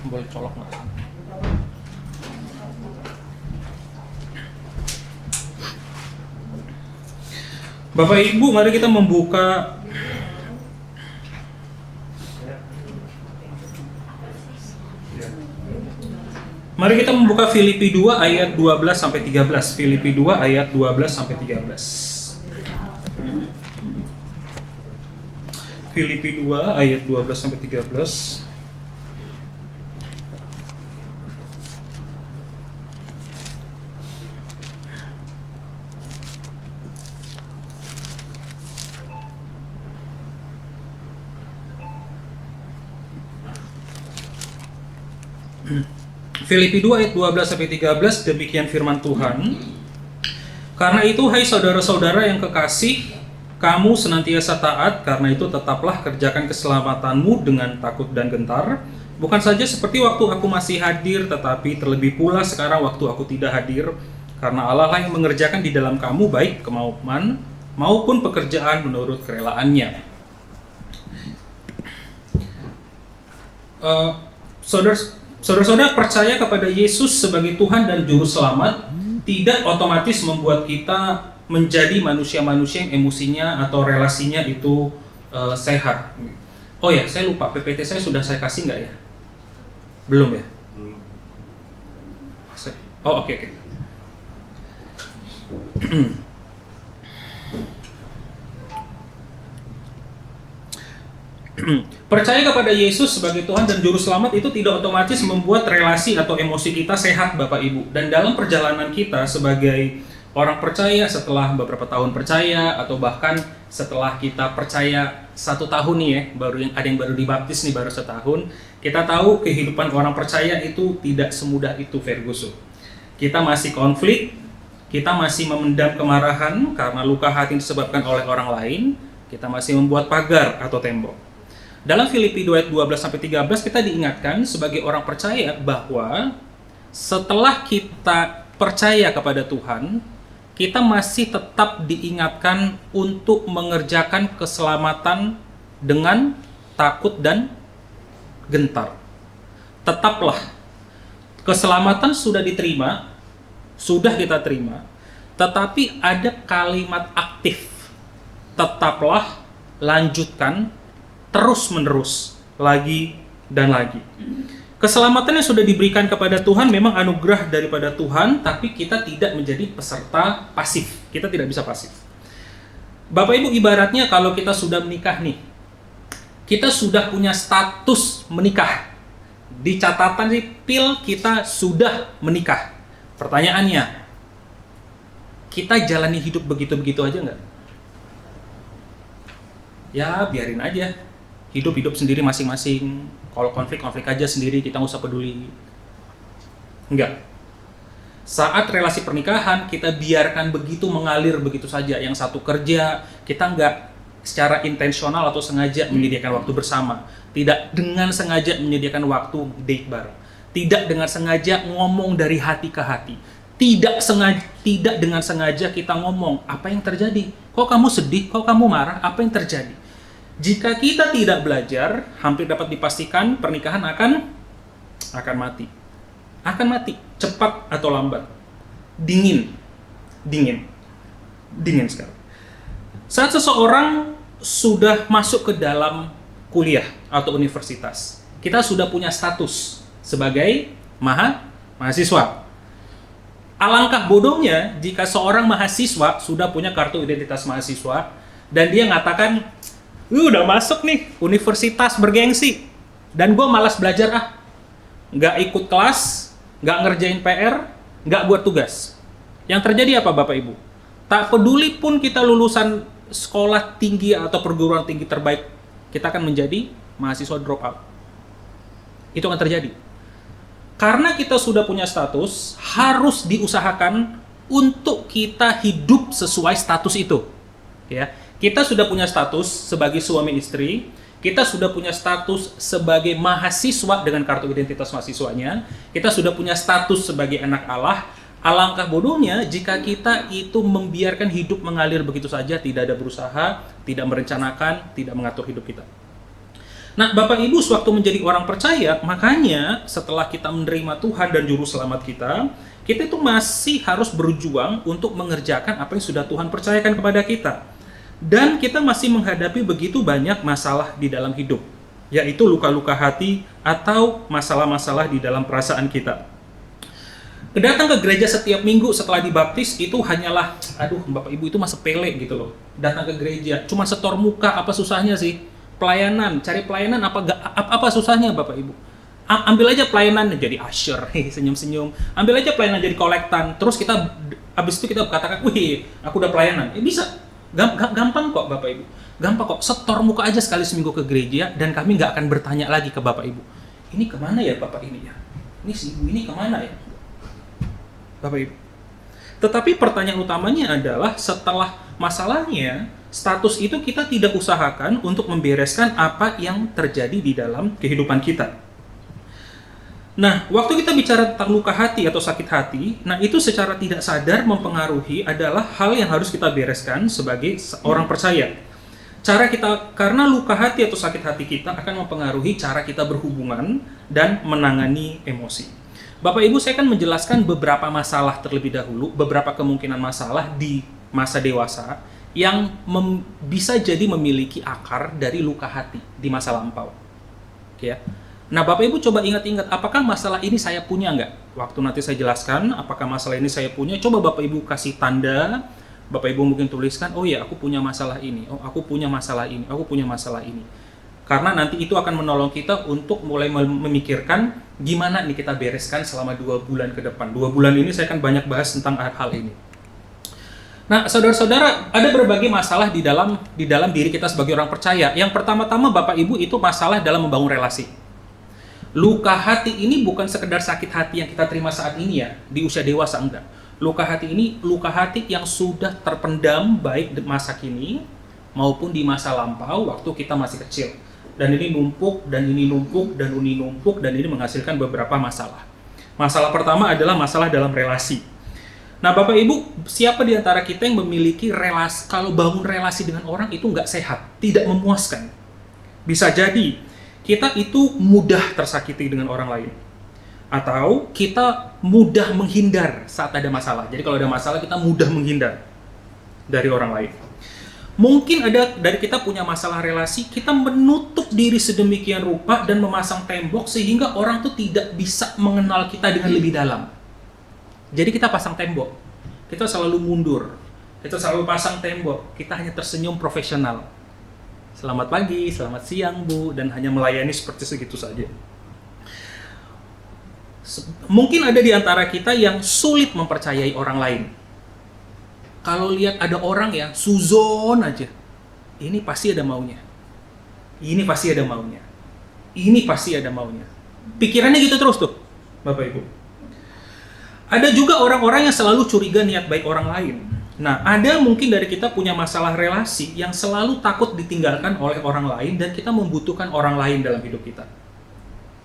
Boleh colok nggak? Bapak Ibu, mari kita membuka Filipi 2 ayat 12 sampai 13. Filipi 2 ayat 12 sampai 13. Filipi 2 ayat 12 sampai 13. Filipi 2 ayat 12 sampai 13, demikian firman Tuhan. Karena itu hai saudara-saudara yang kekasih, kamu senantiasa taat, karena itu tetaplah kerjakan keselamatanmu dengan takut dan gentar, bukan saja seperti waktu aku masih hadir, tetapi terlebih pula sekarang waktu aku tidak hadir, karena Allah lah yang mengerjakan di dalam kamu baik kemauan maupun pekerjaan menurut kerelaannya. Saudara-saudara, percaya kepada Yesus sebagai Tuhan dan Juru Selamat tidak otomatis membuat kita menjadi manusia-manusia yang emosinya atau relasinya itu sehat. Oh ya, saya lupa, PPT saya sudah saya kasih nggak ya? Belum ya? Oh oke. Percaya kepada Yesus sebagai Tuhan dan Juru Selamat itu tidak otomatis membuat relasi atau emosi kita sehat, Bapak Ibu. Dan dalam perjalanan kita sebagai orang percaya, setelah beberapa tahun percaya, atau bahkan setelah kita percaya 1 tahun nih ya, ada yang baru dibaptis nih baru 1 tahun, kita tahu kehidupan orang percaya itu tidak semudah itu, Ferguson. Kita masih konflik, kita masih memendam kemarahan karena luka hati yang disebabkan oleh orang lain, kita masih membuat pagar atau tembok. Dalam Filipi 2 ayat 12 sampai 13 kita diingatkan sebagai orang percaya bahwa setelah kita percaya kepada Tuhan, kita masih tetap diingatkan untuk mengerjakan keselamatan dengan takut dan gentar. Tetaplah, keselamatan sudah diterima, sudah kita terima, tetapi ada kalimat aktif. Tetaplah, lanjutkan, terus-menerus, lagi dan lagi. Keselamatan yang sudah diberikan kepada Tuhan memang anugerah daripada Tuhan, tapi kita tidak menjadi peserta pasif. Kita tidak bisa pasif. Bapak Ibu, ibaratnya kalau kita sudah menikah nih, kita sudah punya status menikah. Di catatan sipil kita sudah menikah. Pertanyaannya, kita jalani hidup begitu-begitu aja nggak? Ya, biarin aja. Hidup-hidup sendiri masing-masing. Kalau konflik aja sendiri, kita nggak usah peduli. Enggak. Saat relasi pernikahan, kita biarkan begitu mengalir begitu saja. Yang satu kerja, kita nggak secara intensional atau sengaja menyediakan waktu bersama. Tidak dengan sengaja menyediakan waktu date bareng. Tidak dengan sengaja ngomong dari hati ke hati. Tidak dengan sengaja kita ngomong, apa yang terjadi? Kok kamu sedih? Kok kamu marah? Apa yang terjadi? Jika kita tidak belajar, hampir dapat dipastikan pernikahan akan mati. Akan mati, cepat atau lambat. Dingin sekali. Saat seseorang sudah masuk ke dalam kuliah atau universitas, kita sudah punya status sebagai mahasiswa. Alangkah bodohnya jika seorang mahasiswa sudah punya kartu identitas mahasiswa dan dia mengatakan, udah masuk nih universitas bergengsi dan gue malas belajar nggak ikut kelas, nggak ngerjain PR, nggak buat tugas. Yang terjadi apa Bapak Ibu? Tak peduli pun kita lulusan sekolah tinggi atau perguruan tinggi terbaik, kita akan menjadi mahasiswa drop out. Itu akan terjadi. Karena kita sudah punya status, harus diusahakan untuk kita hidup sesuai status itu. Ya, kita sudah punya status sebagai suami istri, kita sudah punya status sebagai mahasiswa dengan kartu identitas mahasiswanya, kita sudah punya status sebagai anak Allah, Alangkah bodohnya jika kita itu membiarkan hidup mengalir begitu saja, tidak ada berusaha, tidak merencanakan, tidak mengatur hidup kita. Nah, Bapak Ibu, sewaktu menjadi orang percaya, makanya setelah kita menerima Tuhan dan Juru Selamat kita itu masih harus berjuang untuk mengerjakan apa yang sudah Tuhan percayakan kepada kita. Dan kita masih menghadapi begitu banyak masalah di dalam hidup, yaitu luka-luka hati atau masalah-masalah di dalam perasaan kita. Datang ke gereja setiap minggu setelah dibaptis itu hanyalah, aduh Bapak Ibu, itu mah sepele gitu loh. Datang ke gereja, cuma setor muka, apa susahnya sih? Pelayanan, cari pelayanan apa susahnya Bapak Ibu? Ambil aja pelayanan jadi usher, senyum-senyum. Ambil aja pelayanan jadi kolektan, terus abis itu kita katakan, wih, aku udah pelayanan. Bisa, gampang kok Bapak Ibu. Gampang kok, setor muka aja sekali seminggu ke gereja dan kami nggak akan bertanya lagi ke Bapak Ibu. Ini kemana ya Bapak ini ya? Ini si Ibu ini kemana ya? Bapak Ibu. Tetapi pertanyaan utamanya adalah setelah masalahnya, status itu kita tidak usahakan untuk membereskan apa yang terjadi di dalam kehidupan kita. Nah, waktu kita bicara tentang luka hati atau sakit hati, nah itu secara tidak sadar mempengaruhi adalah hal yang harus kita bereskan sebagai orang percaya. Karena luka hati atau sakit hati kita akan mempengaruhi cara kita berhubungan dan menangani emosi. Bapak Ibu, saya akan menjelaskan beberapa masalah terlebih dahulu, beberapa kemungkinan masalah di masa dewasa yang bisa jadi memiliki akar dari luka hati di masa lampau. Ya. Nah, Bapak Ibu coba ingat-ingat, apakah masalah ini saya punya nggak? Waktu nanti saya jelaskan, apakah masalah ini saya punya, coba Bapak Ibu kasih tanda, Bapak Ibu mungkin tuliskan, oh ya, aku punya masalah ini, oh aku punya masalah ini, aku punya masalah ini. Karena nanti itu akan menolong kita untuk mulai memikirkan gimana nih kita bereskan selama 2 bulan ke depan. 2 bulan ini saya akan banyak bahas tentang hal ini. Nah, saudara-saudara, ada berbagai masalah di dalam diri kita sebagai orang percaya. Yang pertama-tama Bapak Ibu itu masalah dalam membangun relasi. Luka hati ini bukan sekedar sakit hati yang kita terima saat ini ya, di usia dewasa, enggak. Luka hati ini luka hati yang sudah terpendam baik di masa kini maupun di masa lampau waktu kita masih kecil. Dan ini numpuk, dan ini numpuk, dan ini numpuk, dan ini menghasilkan beberapa masalah. Masalah pertama adalah masalah dalam relasi. Nah, Bapak Ibu, siapa di antara kita yang memiliki relasi, kalau bangun relasi dengan orang itu nggak sehat, tidak memuaskan? Bisa jadi, kita itu mudah tersakiti dengan orang lain. Atau kita mudah menghindar saat ada masalah. Jadi kalau ada masalah, kita mudah menghindar dari orang lain. Mungkin ada dari kita punya masalah relasi, kita menutup diri sedemikian rupa dan memasang tembok sehingga orang tuh tidak bisa mengenal kita dengan lebih dalam. Jadi kita pasang tembok, kita selalu mundur, kita selalu pasang tembok, kita hanya tersenyum profesional. Selamat pagi, selamat siang Bu, dan hanya melayani seperti segitu saja. Mungkin ada di antara kita yang sulit mempercayai orang lain. Kalau lihat ada orang yang suzon aja, ini pasti ada maunya. Ini pasti ada maunya. Ini pasti ada maunya. Pikirannya gitu terus tuh, Bapak Ibu. Ada juga orang-orang yang selalu curiga niat baik orang lain. Nah, ada mungkin dari kita punya masalah relasi yang selalu takut ditinggalkan oleh orang lain dan kita membutuhkan orang lain dalam hidup kita.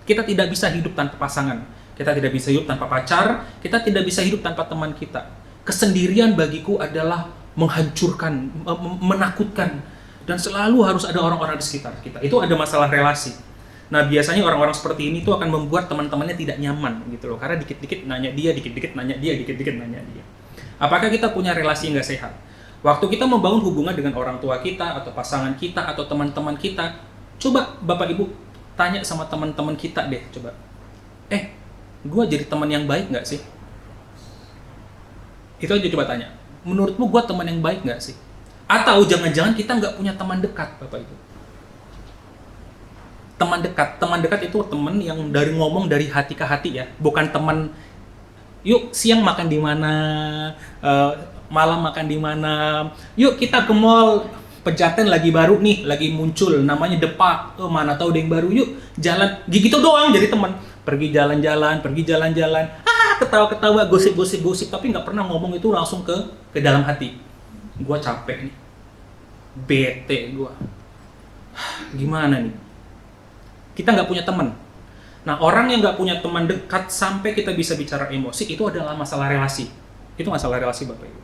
Kita tidak bisa hidup tanpa pasangan. Kita tidak bisa hidup tanpa pacar. Kita tidak bisa hidup tanpa teman kita. Kesendirian bagiku adalah menghancurkan, menakutkan, dan selalu harus ada orang-orang di sekitar kita. Itu ada masalah relasi. Nah, biasanya orang-orang seperti ini tuh akan membuat teman-temannya tidak nyaman gitu loh, karena dikit-dikit nanya dia, dikit-dikit nanya dia, dikit-dikit nanya dia. Apakah kita punya relasi yang nggak sehat? Waktu kita membangun hubungan dengan orang tua kita, atau pasangan kita, atau teman-teman kita, coba Bapak Ibu tanya sama teman-teman kita deh, coba. Gue jadi teman yang baik nggak sih? Itu aja coba tanya. Menurutmu gue teman yang baik nggak sih? Atau jangan-jangan kita nggak punya teman dekat, Bapak Ibu. Teman dekat itu teman yang ngomong dari hati ke hati ya, bukan teman. Yuk siang makan di mana, malam makan di mana. Yuk kita ke mall, Pejaten lagi baru nih, lagi muncul, namanya Depak. Mana tahu ada yang baru, yuk jalan. Gitu doang jadi teman. Pergi jalan-jalan, ketawa-ketawa, gosip, tapi nggak pernah ngomong itu langsung ke dalam hati. Gua capek nih, bete gua. Gimana nih? Kita nggak punya teman. Nah, orang yang nggak punya teman dekat sampai kita bisa bicara emosi, itu adalah masalah relasi. Itu masalah relasi Bapak Ibu.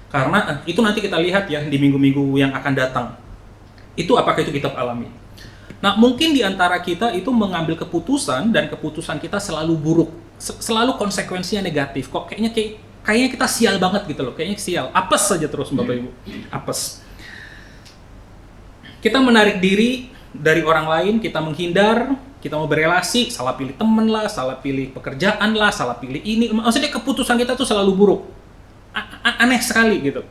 Karena itu nanti kita lihat ya di minggu-minggu yang akan datang. Itu apakah itu kita alami. Nah, mungkin di antara kita itu mengambil keputusan dan keputusan kita selalu buruk. Selalu konsekuensinya negatif. Kok kayaknya kita sial banget gitu loh. Kayaknya sial. Apes saja terus Bapak Ibu. Apes. Kita menarik diri dari orang lain, kita menghindar, kita mau berelasi, salah pilih temen lah, salah pilih pekerjaan lah, salah pilih ini. Maksudnya keputusan kita tuh selalu buruk. Aneh sekali gitu.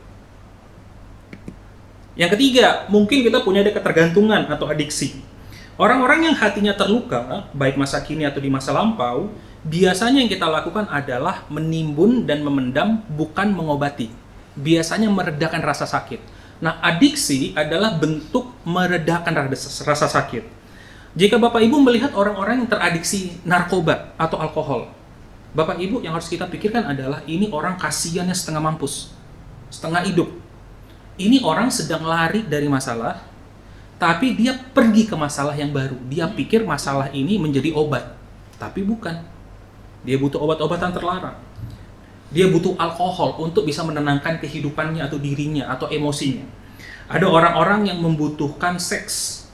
Yang ketiga, mungkin kita punya ketergantungan atau adiksi. Orang-orang yang hatinya terluka, baik masa kini atau di masa lampau, biasanya yang kita lakukan adalah menimbun dan memendam, bukan mengobati. Biasanya meredakan rasa sakit. Nah, adiksi adalah bentuk meredakan rasa sakit. Jika Bapak Ibu melihat orang-orang yang teradiksi narkoba atau alkohol, Bapak Ibu yang harus kita pikirkan adalah ini orang kasihannya setengah mampus, setengah hidup. Ini orang sedang lari dari masalah, tapi dia pergi ke masalah yang baru. Dia pikir masalah ini menjadi obat, tapi bukan. Dia butuh obat-obatan terlarang. Dia butuh alkohol untuk bisa menenangkan kehidupannya atau dirinya atau emosinya. Ada orang-orang yang membutuhkan seks.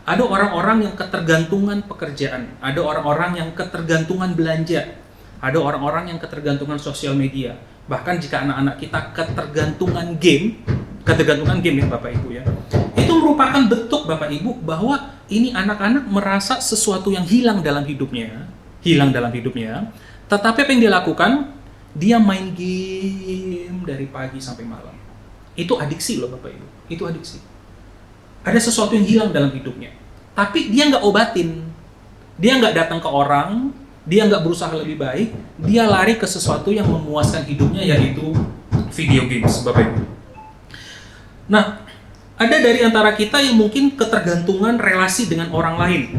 Ada orang-orang yang ketergantungan pekerjaan. Ada orang-orang yang ketergantungan belanja. Ada orang-orang yang ketergantungan sosial media. Bahkan jika anak-anak kita ketergantungan game ya Bapak Ibu ya. Itu merupakan bentuk Bapak Ibu bahwa ini anak-anak merasa sesuatu yang hilang dalam hidupnya. Tetapi apa yang dia lakukan? Dia main game dari pagi sampai malam. Itu adiksi loh Bapak Ibu. Itu adiksi. Ada sesuatu yang hilang dalam hidupnya. Tapi dia nggak obatin. Dia nggak datang ke orang. Dia nggak berusaha lebih baik. Dia lari ke sesuatu yang memuaskan hidupnya, yaitu video games Bapak Ibu. Nah, ada dari antara kita yang mungkin ketergantungan relasi dengan orang lain.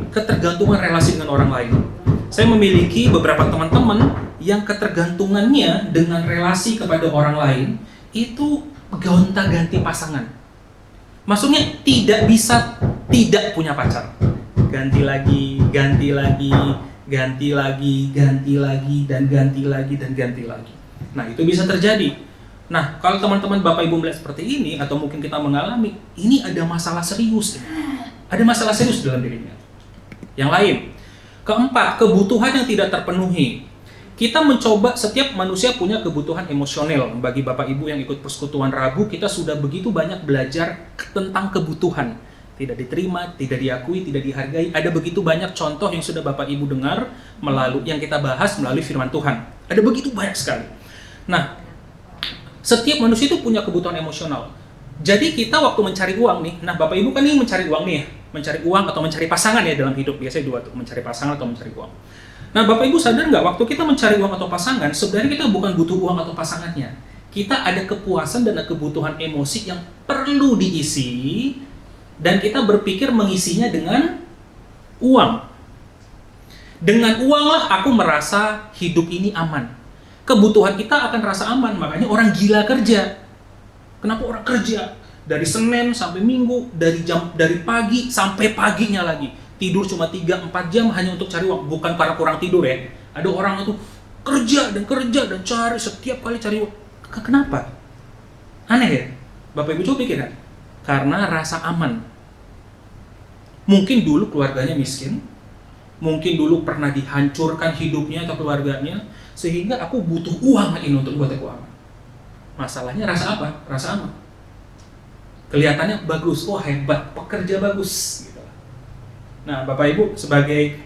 Saya memiliki beberapa teman-teman yang ketergantungannya dengan relasi kepada orang lain itu gonta-ganti pasangan. Maksudnya tidak bisa tidak punya pacar. Ganti lagi, dan ganti lagi. Nah, itu bisa terjadi. Nah, kalau teman-teman Bapak Ibu melihat seperti ini atau mungkin kita mengalami, ini ada masalah serius. Ada masalah serius dalam dirinya. Yang lain, keempat, kebutuhan yang tidak terpenuhi. Kita mencoba, setiap manusia punya kebutuhan emosional. Bagi Bapak Ibu yang ikut persekutuan Rabu, kita sudah begitu banyak belajar tentang kebutuhan. Tidak diterima, tidak diakui, tidak dihargai. Ada begitu banyak contoh yang sudah Bapak Ibu dengar yang kita bahas melalui firman Tuhan. Ada begitu banyak sekali. Nah, setiap manusia itu punya kebutuhan emosional. Jadi kita waktu mencari uang nih, nah Bapak Ibu kan ini mencari uang nih ya. Mencari uang atau mencari pasangan ya dalam hidup. Biasanya dua tuh, mencari pasangan atau mencari uang. Nah, Bapak Ibu sadar nggak, waktu kita mencari uang atau pasangan, sebenarnya kita bukan butuh uang atau pasangannya. Kita ada kepuasan dan kebutuhan emosi yang perlu diisi, dan kita berpikir mengisinya dengan uang. Dengan uanglah aku merasa hidup ini aman. Kebutuhan kita akan rasa aman, makanya orang gila kerja. Kenapa orang kerja? Dari Senin sampai Minggu, dari pagi sampai paginya lagi. Tidur cuma 3-4 jam hanya untuk cari uang. Bukan karena kurang tidur ya. Ada orang itu kerja dan cari, setiap kali cari uang. Kenapa? Aneh ya? Bapak Ibu coba pikirkan. Karena rasa aman. Mungkin dulu keluarganya miskin. Mungkin dulu pernah dihancurkan hidupnya atau keluarganya. Sehingga aku butuh uang ini untuk buat aku aman. Masalahnya rasa apa? Rasa aman. Kelihatannya bagus, oh hebat, pekerja bagus. Gitu. Nah, Bapak Ibu sebagai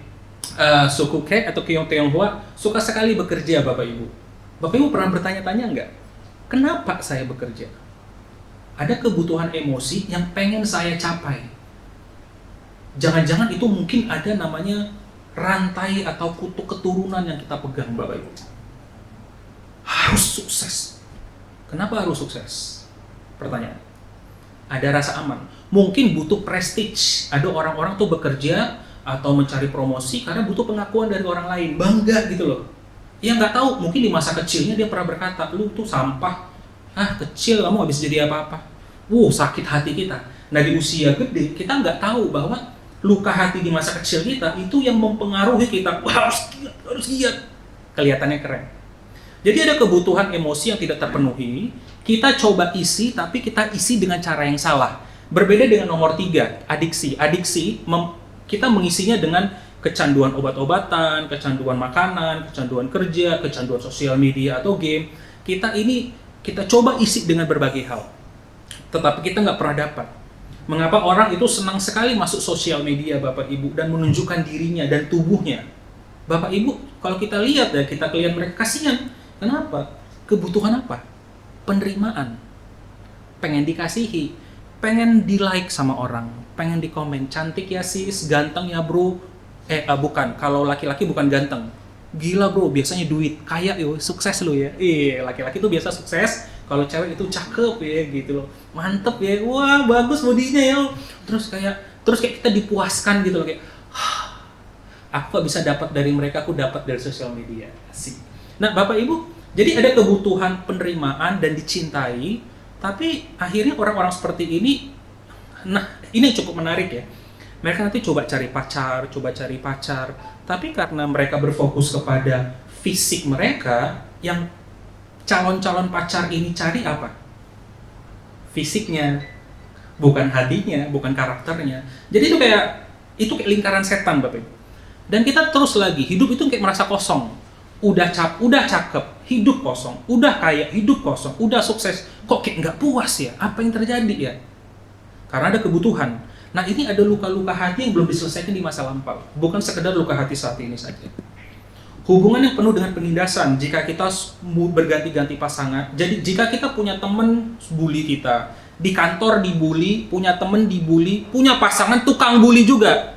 suku Kek atau Keong Tionghoa suka sekali bekerja, Bapak Ibu. Bapak Ibu pernah bertanya-tanya nggak? Kenapa saya bekerja? Ada kebutuhan emosi yang pengen saya capai. Jangan-jangan itu mungkin ada namanya rantai atau kutuk keturunan yang kita pegang, Bapak Ibu. Harus sukses. Kenapa harus sukses? Pertanyaan. Ada rasa aman. Mungkin butuh prestige. Ada orang-orang tuh bekerja atau mencari promosi karena butuh pengakuan dari orang lain. Bangga gitu loh. Ya nggak tahu, mungkin di masa kecilnya dia pernah berkata, lu tuh sampah. Kecil, kamu nggak bisa jadi apa-apa. Sakit hati kita. Nah, di usia gede, kita nggak tahu bahwa luka hati di masa kecil kita itu yang mempengaruhi kita. Wah, harus giat. Kelihatannya keren. Jadi ada kebutuhan emosi yang tidak terpenuhi, kita coba isi, tapi kita isi dengan cara yang salah. Berbeda dengan nomor 3, adiksi. Adiksi, kita mengisinya dengan kecanduan obat-obatan, kecanduan makanan, kecanduan kerja, kecanduan sosial media atau game. Kita coba isi dengan berbagai hal. Tetapi kita nggak pernah dapat. Mengapa orang itu senang sekali masuk sosial media, Bapak Ibu, dan menunjukkan dirinya dan tubuhnya. Bapak Ibu, kalau kita lihat ya, kita lihat mereka kasihan. Kenapa? Kebutuhan apa? Penerimaan. Pengen dikasihi, pengen di-like sama orang, pengen di-komen, cantik ya sis, ganteng ya bro. Bukan, kalau laki-laki bukan ganteng. Gila bro, biasanya duit, kaya yo, sukses lo ya. Laki-laki tuh biasa sukses, kalau cewek itu cakep ya gitu loh. Mantep ya, wah bagus bodinya ya. Terus kayak kita dipuaskan gitu loh, kayak aku gak bisa dapat dari mereka, aku dapat dari sosial media. Asik. Nah, Bapak Ibu, jadi ada kebutuhan penerimaan dan dicintai, tapi akhirnya orang-orang seperti ini, nah ini yang cukup menarik ya. Mereka nanti coba cari pacar, tapi karena mereka berfokus kepada fisik mereka, yang calon-calon pacar ini cari apa? Fisiknya, bukan hatinya, bukan karakternya. Jadi itu kayak lingkaran setan, Bapak Ibu. Dan kita terus lagi, hidup itu kayak merasa kosong. Udah cakep, hidup kosong. Udah kaya, hidup kosong. Udah sukses, kok kayak nggak puas ya? Apa yang terjadi ya? Karena ada kebutuhan. Nah, ini ada luka-luka hati yang belum diselesaikan di masa lampau. Bukan sekedar luka hati saat ini saja. Hubungan yang penuh dengan penindasan. Jika kita berganti-ganti pasangan, jadi jika kita punya teman bully kita, di kantor dibully, punya teman dibully, punya pasangan tukang bully juga.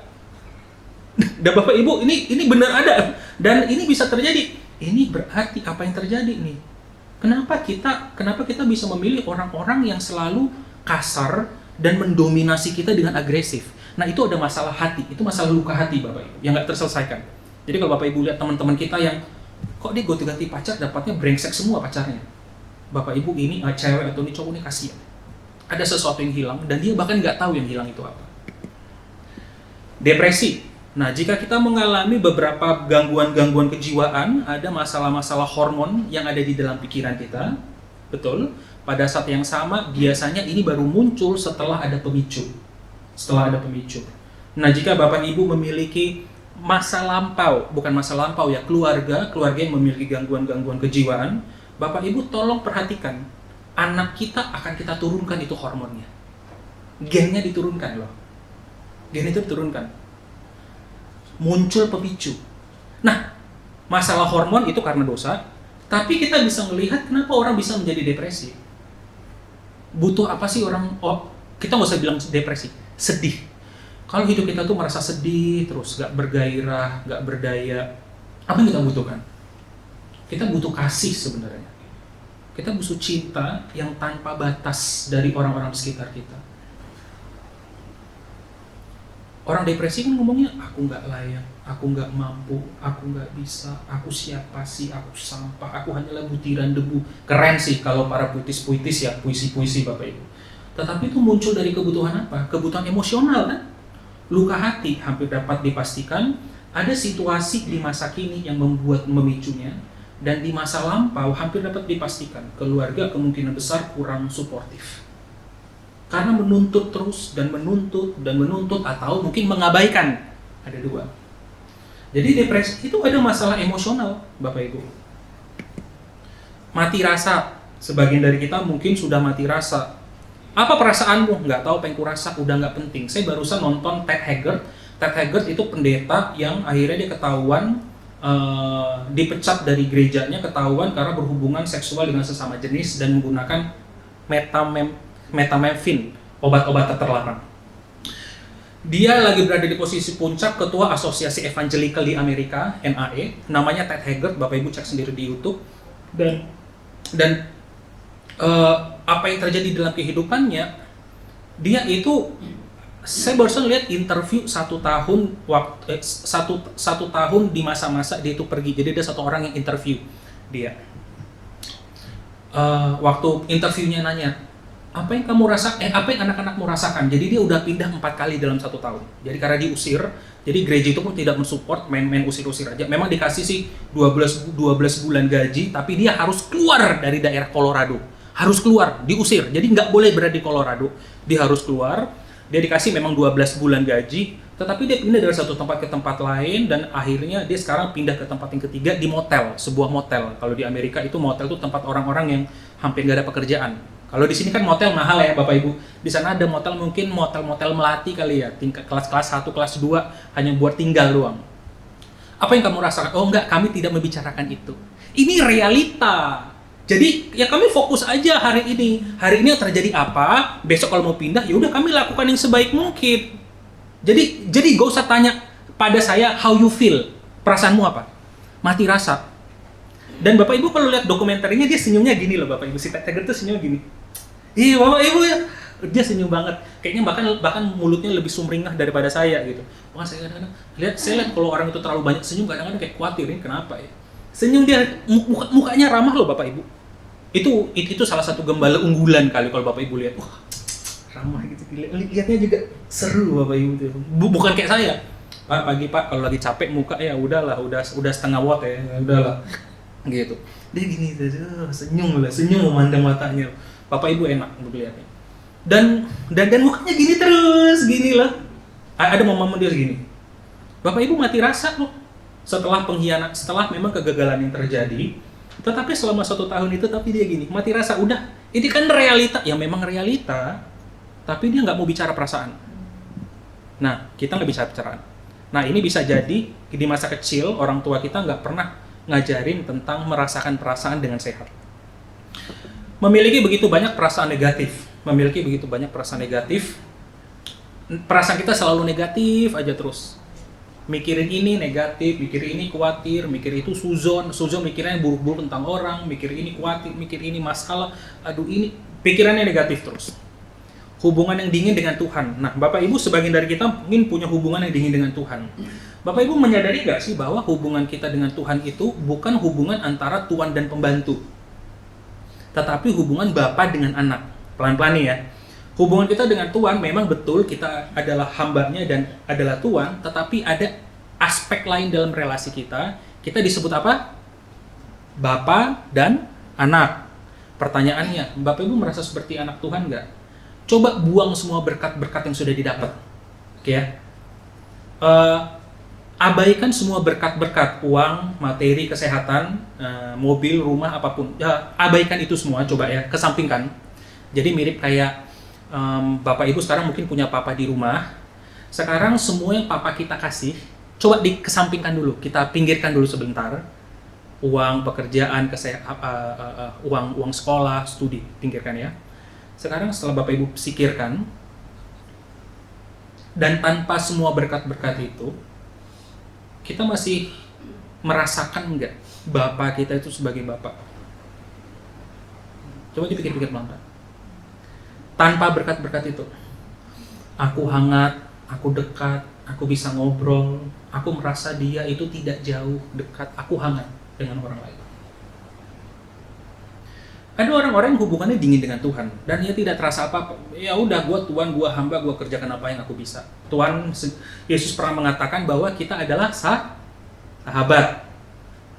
Dan Bapak Ibu, ini benar ada. Dan ini bisa terjadi. Ini berarti apa yang terjadi nih? Kenapa kita bisa memilih orang-orang yang selalu kasar dan mendominasi kita dengan agresif? Nah, itu ada masalah hati. Itu masalah luka hati, Bapak Ibu, yang nggak terselesaikan. Jadi kalau Bapak Ibu lihat teman-teman kita yang kok dia ganti pacar, dapatnya brengsek semua pacarnya. Bapak Ibu, ini cewek atau ini cowok ini kasihan. Ada sesuatu yang hilang dan dia bahkan nggak tahu yang hilang itu apa. Depresi. Nah, jika kita mengalami beberapa gangguan-gangguan kejiwaan, ada masalah-masalah hormon yang ada di dalam pikiran kita, betul, pada saat yang sama, biasanya ini baru muncul setelah ada pemicu. Nah, jika Bapak Ibu memiliki masa lampau, bukan masa lampau ya, keluarga yang memiliki gangguan-gangguan kejiwaan, Bapak Ibu tolong perhatikan, anak kita akan kita turunkan itu hormonnya. Gennya diturunkan loh. Gen itu diturunkan. Muncul pemicu. Nah, masalah hormon itu karena dosa, tapi kita bisa melihat kenapa orang bisa menjadi depresi. Butuh apa sih orang? Kita nggak usah bilang depresi, sedih. Kalau hidup kita tuh merasa sedih terus, gak bergairah, gak berdaya, apa yang kita butuhkan? Kita butuh kasih sebenarnya. Kita butuh cinta yang tanpa batas dari orang-orang di sekitar kita. Orang depresi kan ngomongnya, aku nggak layak, aku nggak mampu, aku nggak bisa, aku siapa sih, aku sampah, aku hanyalah butiran debu. Keren sih kalau para puitis-puitis ya, puisi-puisi Bapak Ibu. Tetapi itu muncul dari kebutuhan apa? Kebutuhan emosional kan? Luka hati hampir dapat dipastikan ada situasi di masa kini yang membuat memicunya, dan di masa lampau hampir dapat dipastikan keluarga kemungkinan besar kurang suportif. Karena menuntut terus dan menuntut atau mungkin mengabaikan. Ada dua. Jadi depresi itu ada masalah emosional, Bapak Ibu. Mati rasa. Sebagian dari kita mungkin sudah mati rasa. Apa perasaanmu? Nggak tahu apa yang kurasa, udah nggak penting. Saya barusan nonton Ted Haggard. Ted Haggard itu pendeta yang akhirnya dia ketahuan dipecat dari gerejanya, ketahuan karena berhubungan seksual dengan sesama jenis dan menggunakan metamfetamin, obat-obat terlarang. Dia lagi berada di posisi puncak ketua Asosiasi Evangelical di Amerika, NAE, namanya Ted Haggard, Bapak Ibu cek sendiri di YouTube. Dan apa yang terjadi dalam kehidupannya, dia itu, saya barusan lihat interview satu tahun di masa-masa dia itu pergi. Jadi ada satu orang yang interview dia. Waktu interviewnya nanya, apa yang apa yang anak-anakmu rasakan? Jadi dia udah pindah 4 kali dalam 1 tahun. Jadi karena diusir, jadi gereja itu pun tidak mensupport main-main usir-usir aja. Memang dikasih sih 12 bulan gaji, tapi dia harus keluar dari daerah Colorado. Harus keluar, diusir. Jadi nggak boleh berada di Colorado. Dia harus keluar. Dia dikasih memang 12 bulan gaji, tetapi dia pindah dari satu tempat ke tempat lain, dan akhirnya dia sekarang pindah ke tempat yang ketiga di motel, sebuah motel. Kalau di Amerika itu motel itu tempat orang-orang yang hampir nggak ada pekerjaan. Kalau di sini kan motel mahal ya Bapak Ibu. Di sana ada motel, mungkin motel-motel melati kali ya, tingkat kelas 1, kelas 2 hanya buat tinggal doang. Apa yang kamu rasakan? Oh enggak, kami tidak membicarakan itu. Ini realita. Jadi ya kami fokus aja hari ini. Hari ini yang terjadi apa? Besok kalau mau pindah, ya udah kami lakukan yang sebaik mungkin. Jadi gak usah tanya pada saya how you feel. Perasaanmu apa? Mati rasa. Dan Bapak Ibu kalau lihat dokumenternya, dia senyumnya gini loh Bapak Ibu. Si Tiger tuh senyum gini. Iya Bapak Ibu ya. Dia senyum banget. Kayaknya bahkan mulutnya lebih sumringah daripada saya gitu. Wah, saya kadang-kadang lihat kalau orang itu terlalu banyak senyum, kadang-kadang kayak khawatir ini kenapa ya. Senyum dia, mukanya ramah loh Bapak Ibu. Itu salah satu gembala unggulan kali kalau Bapak Ibu lihat. Wah, ramah gitu. Lihatnya juga seru Bapak Ibu tuh. Bukan kayak saya. Pak, pagi Pak kalau lagi capek muka ya udahlah, udah setengah watt ya. Udahlah. Gitu. Dia gini senyum memandang matanya. Bapak Ibu enak untuk lihatnya. Dan mukanya gini terus, gini lah. Ada momen dia segini. Bapak Ibu mati rasa loh. Setelah memang kegagalan yang terjadi, tetapi selama 1 tahun itu tapi dia gini, mati rasa. Udah, ini kan realita, ya memang realita, tapi dia nggak mau bicara perasaan. Nah, kita nggak bisa bicara. Nah, ini bisa jadi di masa kecil orang tua kita nggak pernah ngajarin tentang merasakan perasaan dengan sehat. Memiliki begitu banyak perasaan negatif, perasaan kita selalu negatif aja terus. Mikirin ini negatif, mikirin ini khawatir, mikir itu suzon mikirnya buruk-buruk tentang orang, mikir ini khawatir, mikir ini masalah, ini pikirannya negatif terus. Hubungan yang dingin dengan Tuhan. Nah, Bapak Ibu sebagian dari kita mungkin punya hubungan yang dingin dengan Tuhan. Bapak Ibu menyadari nggak sih bahwa hubungan kita dengan Tuhan itu bukan hubungan antara tuan dan pembantu, tetapi hubungan Bapa dengan anak. Pelan-pelan nih ya. Hubungan kita dengan Tuhan memang betul kita adalah hambanya dan adalah Tuhan, tetapi ada aspek lain dalam relasi kita. Kita disebut apa? Bapa dan anak. Pertanyaannya, Bapak Ibu merasa seperti anak Tuhan nggak? Coba buang semua berkat-berkat yang sudah didapat. Oke ya. Abaikan semua berkat-berkat, uang, materi, kesehatan, mobil, rumah, apapun. Ya, abaikan itu semua, coba ya, kesampingkan. Jadi mirip kayak Bapak Ibu sekarang mungkin punya papa di rumah. Sekarang semua yang papa kita kasih, coba dikesampingkan dulu, kita pinggirkan dulu sebentar. Uang, pekerjaan, uang sekolah, studi, pinggirkan ya. Sekarang setelah Bapak Ibu pikirkan, dan tanpa semua berkat-berkat itu, kita masih merasakan nggak Bapak kita itu sebagai Bapak? Coba dipikir-pikir pelan-pelan. Tanpa berkat-berkat itu, aku hangat, aku dekat, aku bisa ngobrol, aku merasa dia itu tidak jauh, dekat, aku hangat dengan orang lain. Ada orang-orang yang hubungannya dingin dengan Tuhan dan dia tidak terasa apa-apa. Ya udah, gua Tuhan, gua hamba, gua kerjakan apa yang aku bisa. Yesus pernah mengatakan bahwa kita adalah sahabat.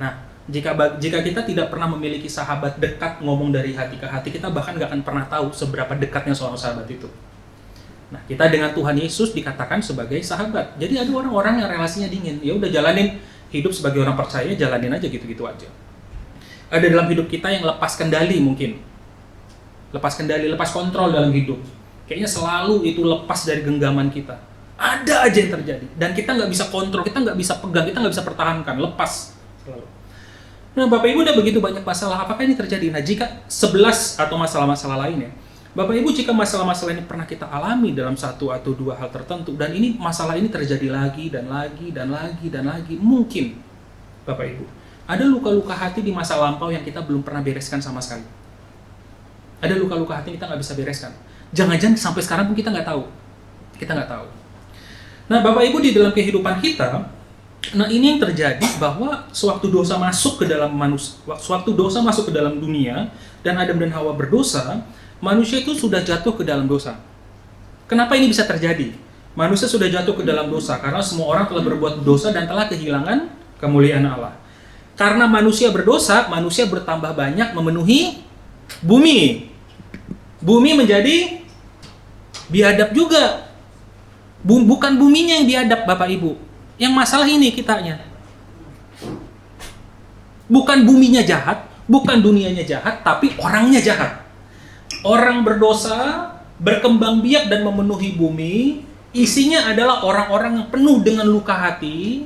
Nah, jika kita tidak pernah memiliki sahabat dekat, ngomong dari hati ke hati, kita bahkan nggak akan pernah tahu seberapa dekatnya seorang sahabat itu. Nah, kita dengan Tuhan Yesus dikatakan sebagai sahabat. Jadi ada orang-orang yang relasinya dingin. Ya udah, jalanin hidup sebagai orang percaya, jalanin aja gitu-gitu aja. Ada dalam hidup kita yang lepas kendali mungkin. Lepas kendali, lepas kontrol dalam hidup. Kayaknya selalu itu lepas dari genggaman kita. Ada aja yang terjadi. Dan kita nggak bisa kontrol, kita nggak bisa pegang, kita nggak bisa pertahankan. Lepas selalu. Nah, Bapak Ibu udah begitu banyak masalah. Apakah ini terjadi? Nah, jika 11 atau masalah-masalah lainnya, Bapak Ibu, jika masalah-masalah ini pernah kita alami dalam 1 atau 2 hal tertentu, dan ini masalah ini terjadi lagi, dan lagi, dan lagi, dan lagi, mungkin, Bapak Ibu, ada luka-luka hati di masa lampau yang kita belum pernah bereskan sama sekali. Ada luka-luka hati yang kita nggak bisa bereskan. Jangan-jangan sampai sekarang pun kita nggak tahu. Kita nggak tahu. Nah, Bapak Ibu, di dalam kehidupan kita, nah ini yang terjadi bahwa sewaktu dosa masuk ke dalam manusia, sewaktu dosa masuk ke dalam dunia, dan Adam dan Hawa berdosa, Manusia itu sudah jatuh ke dalam dosa. Kenapa ini bisa terjadi? Manusia sudah jatuh ke dalam dosa karena semua orang telah berbuat dosa dan telah kehilangan kemuliaan Allah. Karena manusia berdosa, manusia bertambah banyak memenuhi bumi. Bumi menjadi biadab juga. Bukan buminya yang biadab, Bapak Ibu. Yang masalah ini kitanya. Bukan buminya jahat, bukan dunianya jahat, tapi orangnya jahat. Orang berdosa, berkembang biak dan memenuhi bumi, isinya adalah orang-orang yang penuh dengan luka hati.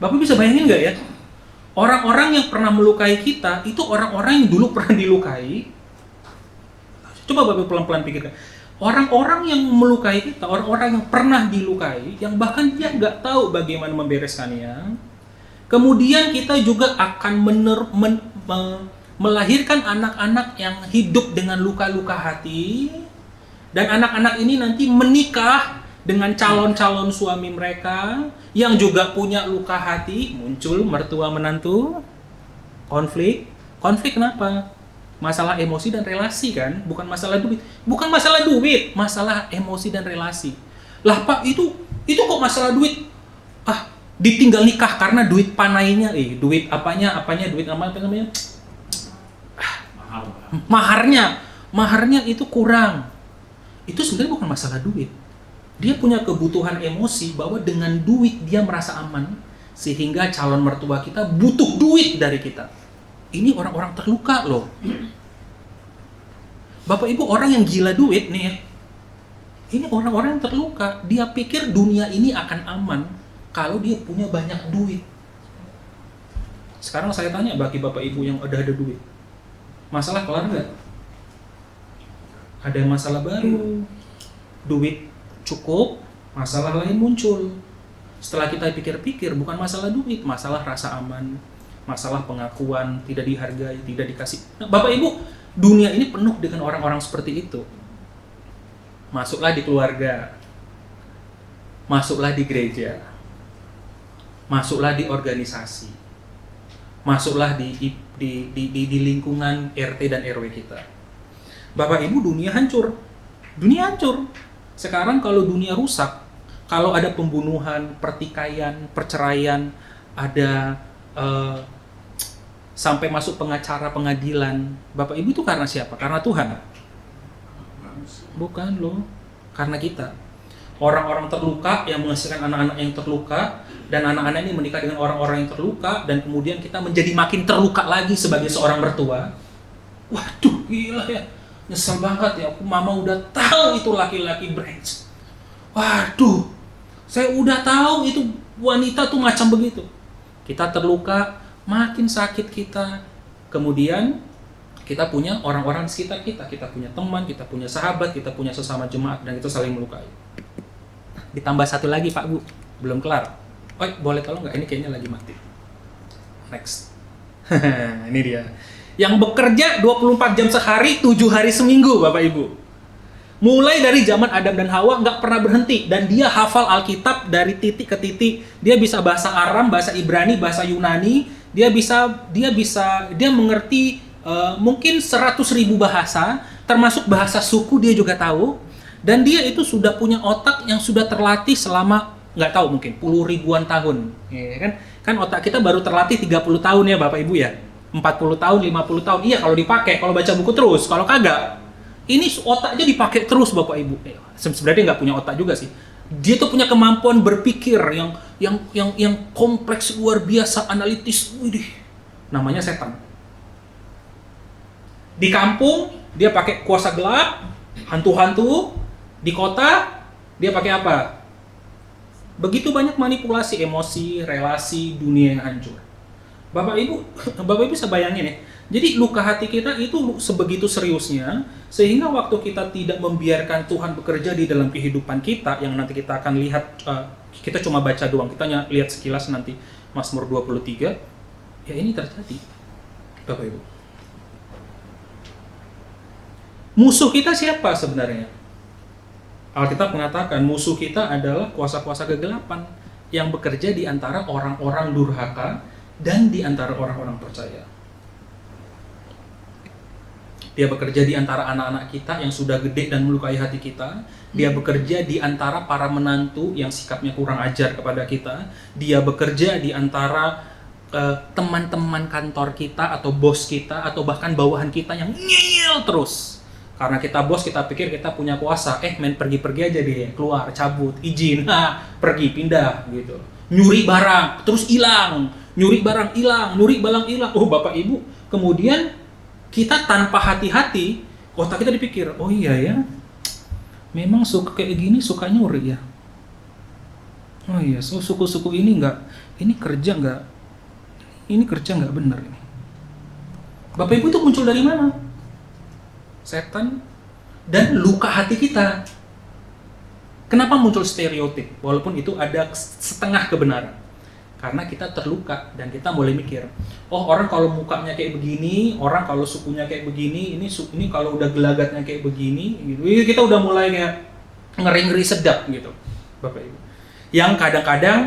Bapak bisa bayangin nggak ya? Orang-orang yang pernah melukai kita, itu orang-orang yang dulu pernah dilukai. Coba Bapak pelan-pelan pikirkan. Orang-orang yang melukai kita, orang-orang yang pernah dilukai, yang bahkan dia nggak tahu bagaimana membereskannya. Kemudian kita juga akan melahirkan anak-anak yang hidup dengan luka-luka hati. Dan anak-anak ini nanti menikah dengan calon-calon suami mereka yang juga punya luka hati, muncul mertua menantu, konflik. Konflik kenapa? Masalah emosi dan relasi kan, bukan masalah duit. Bukan masalah duit, masalah emosi dan relasi. Lah Pak, itu kok masalah duit? Ditinggal nikah karena duit panainya, duit apanya, duit apa namanya? Maharnya itu kurang. Itu sebenarnya bukan masalah duit. Dia punya kebutuhan emosi bahwa dengan duit dia merasa aman, sehingga calon mertua kita butuh duit dari kita. Ini orang-orang terluka loh. Bapak Ibu, orang yang gila duit nih ya, ini orang-orang yang terluka. Dia pikir dunia ini akan aman kalau dia punya banyak duit. Sekarang saya tanya bagi Bapak Ibu yang udah ada duit, masalah kelar nggak? Ada masalah baru, duit cukup, masalah lain muncul. Setelah kita pikir-pikir, bukan masalah duit, masalah rasa aman, masalah pengakuan, tidak dihargai, tidak dikasih. Nah, Bapak Ibu, dunia ini penuh dengan orang-orang seperti itu. Masuklah di keluarga, masuklah di gereja, masuklah di organisasi, masuklah di lingkungan RT dan RW kita. Bapak Ibu, dunia hancur. Dunia hancur. Sekarang kalau dunia rusak, kalau ada pembunuhan, pertikaian, perceraian, ada sampai masuk pengacara pengadilan, Bapak Ibu itu karena siapa? Karena Tuhan? Bukan loh, karena kita. Orang-orang terluka yang menghasilkan anak-anak yang terluka, dan anak-anak ini menikah dengan orang-orang yang terluka, dan kemudian kita menjadi makin terluka lagi sebagai seorang mertua. Waduh, gila ya. Nyesel banget ya, mama udah tahu itu laki-laki brengsek. Waduh, saya udah tahu itu wanita tuh macam begitu. Kita terluka, makin sakit kita. Kemudian kita punya orang-orang di sekitar kita. Kita punya teman, kita punya sahabat, kita punya sesama jemaat, dan kita saling melukai. Ditambah satu lagi Pak Bu, belum kelar. Boleh tolong nggak? Ini kayaknya lagi mati. Next. Ini dia. Yang bekerja 24 jam sehari, 7 hari seminggu, Bapak Ibu. Mulai dari zaman Adam dan Hawa nggak pernah berhenti, dan dia hafal Alkitab dari titik ke titik. Dia bisa bahasa Aram, bahasa Ibrani, bahasa Yunani. Dia mengerti mungkin 100.000 bahasa, termasuk bahasa suku dia juga tahu. Dan dia itu sudah punya otak yang sudah terlatih selama nggak tahu mungkin puluh ribuan tahun, ya kan otak kita baru terlatih 30 tahun ya Bapak Ibu ya. 40 tahun, 50 tahun, iya kalau dipakai, kalau baca buku terus, kalau kagak, ini otaknya dipakai terus Bapak Ibu. Sebenarnya nggak punya otak juga sih. Dia tuh punya kemampuan berpikir yang kompleks, luar biasa, analitis. Widih, namanya setan. Di kampung dia pakai kuasa gelap, hantu-hantu. Di kota dia pakai apa? Begitu banyak manipulasi emosi, relasi, dunia yang hancur. Bapak Ibu bisa bayangin ya. Jadi luka hati kita itu sebegitu seriusnya, sehingga waktu kita tidak membiarkan Tuhan bekerja di dalam kehidupan kita, yang nanti kita akan lihat, kita cuma baca doang, kita lihat sekilas nanti Mazmur 23, ya ini terjadi, Bapak Ibu. Musuh kita siapa sebenarnya? Alkitab mengatakan musuh kita adalah kuasa-kuasa kegelapan yang bekerja di antara orang-orang durhaka dan di antara orang-orang percaya. Dia bekerja di antara anak-anak kita yang sudah gede dan melukai hati kita. Dia bekerja di antara para menantu yang sikapnya kurang ajar kepada kita. Dia bekerja di antara teman-teman kantor kita atau bos kita atau bahkan bawahan kita yang ngeyel terus. Karena kita bos, kita pikir kita punya kuasa. Main pergi-pergi aja deh, keluar, cabut, izin, pergi, pindah gitu. Nyuri barang, terus hilang. Nyuri barang hilang, nyuri barang hilang. Oh Bapak Ibu, kemudian kita tanpa hati-hati, otak kita dipikir, oh iya ya, memang suka kayak gini, suka nyuri ya. Oh iya, so suku-suku ini ini kerja nggak benar ini. Bapak Ibu itu muncul dari mana? Setan dan luka hati kita. Kenapa muncul stereotip? Walaupun itu ada setengah kebenaran. Karena kita terluka dan kita mulai mikir, oh orang kalau mukanya kayak begini, orang kalau sukunya kayak begini, ini kalau udah gelagatnya kayak begini, gitu. Kita udah mulai kayak ngeri-ngeri sedap gitu, Bapak Ibu. Yang kadang-kadang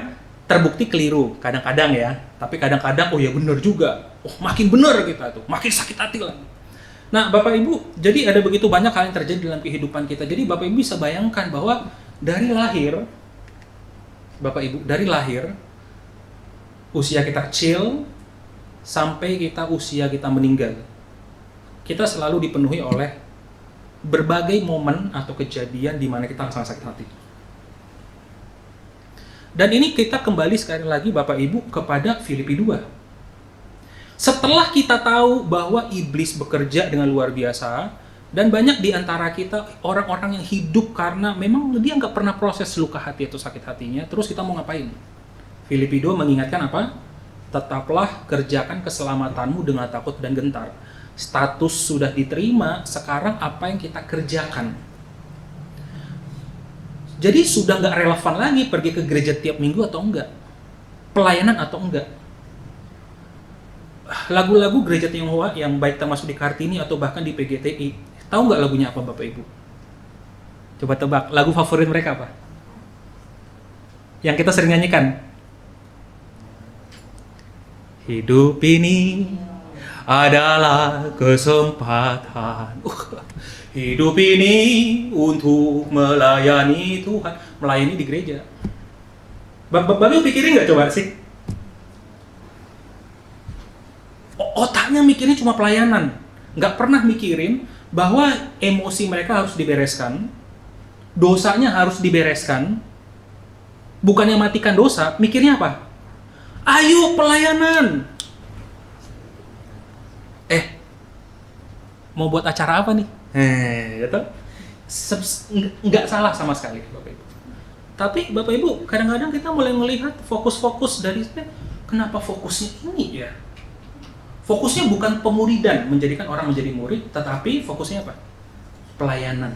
terbukti keliru, kadang-kadang ya. Tapi kadang-kadang, oh ya benar juga. Oh makin benar kita tuh, makin sakit hati lah. Nah Bapak Ibu, jadi ada begitu banyak hal yang terjadi dalam kehidupan kita. Jadi Bapak Ibu bisa bayangkan bahwa dari lahir, Bapak Ibu, dari lahir, usia kita kecil, sampai usia kita meninggal, kita selalu dipenuhi oleh berbagai momen atau kejadian di mana kita sangat sakit hati. Dan ini kita kembali sekali lagi Bapak Ibu kepada Filipi 2. Setelah kita tahu bahwa iblis bekerja dengan luar biasa, dan banyak di antara kita orang-orang yang hidup karena memang dia nggak pernah proses luka hati atau sakit hatinya, terus kita mau ngapain? Filipi 2 mengingatkan apa? Tetaplah kerjakan keselamatanmu dengan takut dan gentar. Status sudah diterima, sekarang apa yang kita kerjakan? Jadi sudah nggak relevan lagi pergi ke gereja tiap minggu atau enggak, pelayanan atau enggak. Lagu-lagu gereja Tionghoa yang baik termasuk di Kartini atau bahkan di PGTI, tahu nggak lagunya apa Bapak Ibu? Coba tebak, lagu favorit mereka apa? Yang kita sering nyanyikan. Hidup ini adalah kesempatan. Hidup ini untuk melayani Tuhan. Melayani di gereja. Bapak Ibu pikirin nggak coba sih? Otaknya mikirnya cuma pelayanan. Nggak pernah mikirin bahwa emosi mereka harus dibereskan. Dosanya harus dibereskan. Bukannya matikan dosa, mikirnya apa? Ayo pelayanan. Mau buat acara apa nih? Gitu. Nggak salah sama sekali Bapak Ibu. Tapi Bapak Ibu, kadang-kadang kita mulai melihat fokus-fokus dari kenapa fokusnya ini ya? Fokusnya bukan pemuridan, menjadikan orang menjadi murid, tetapi fokusnya apa? Pelayanan.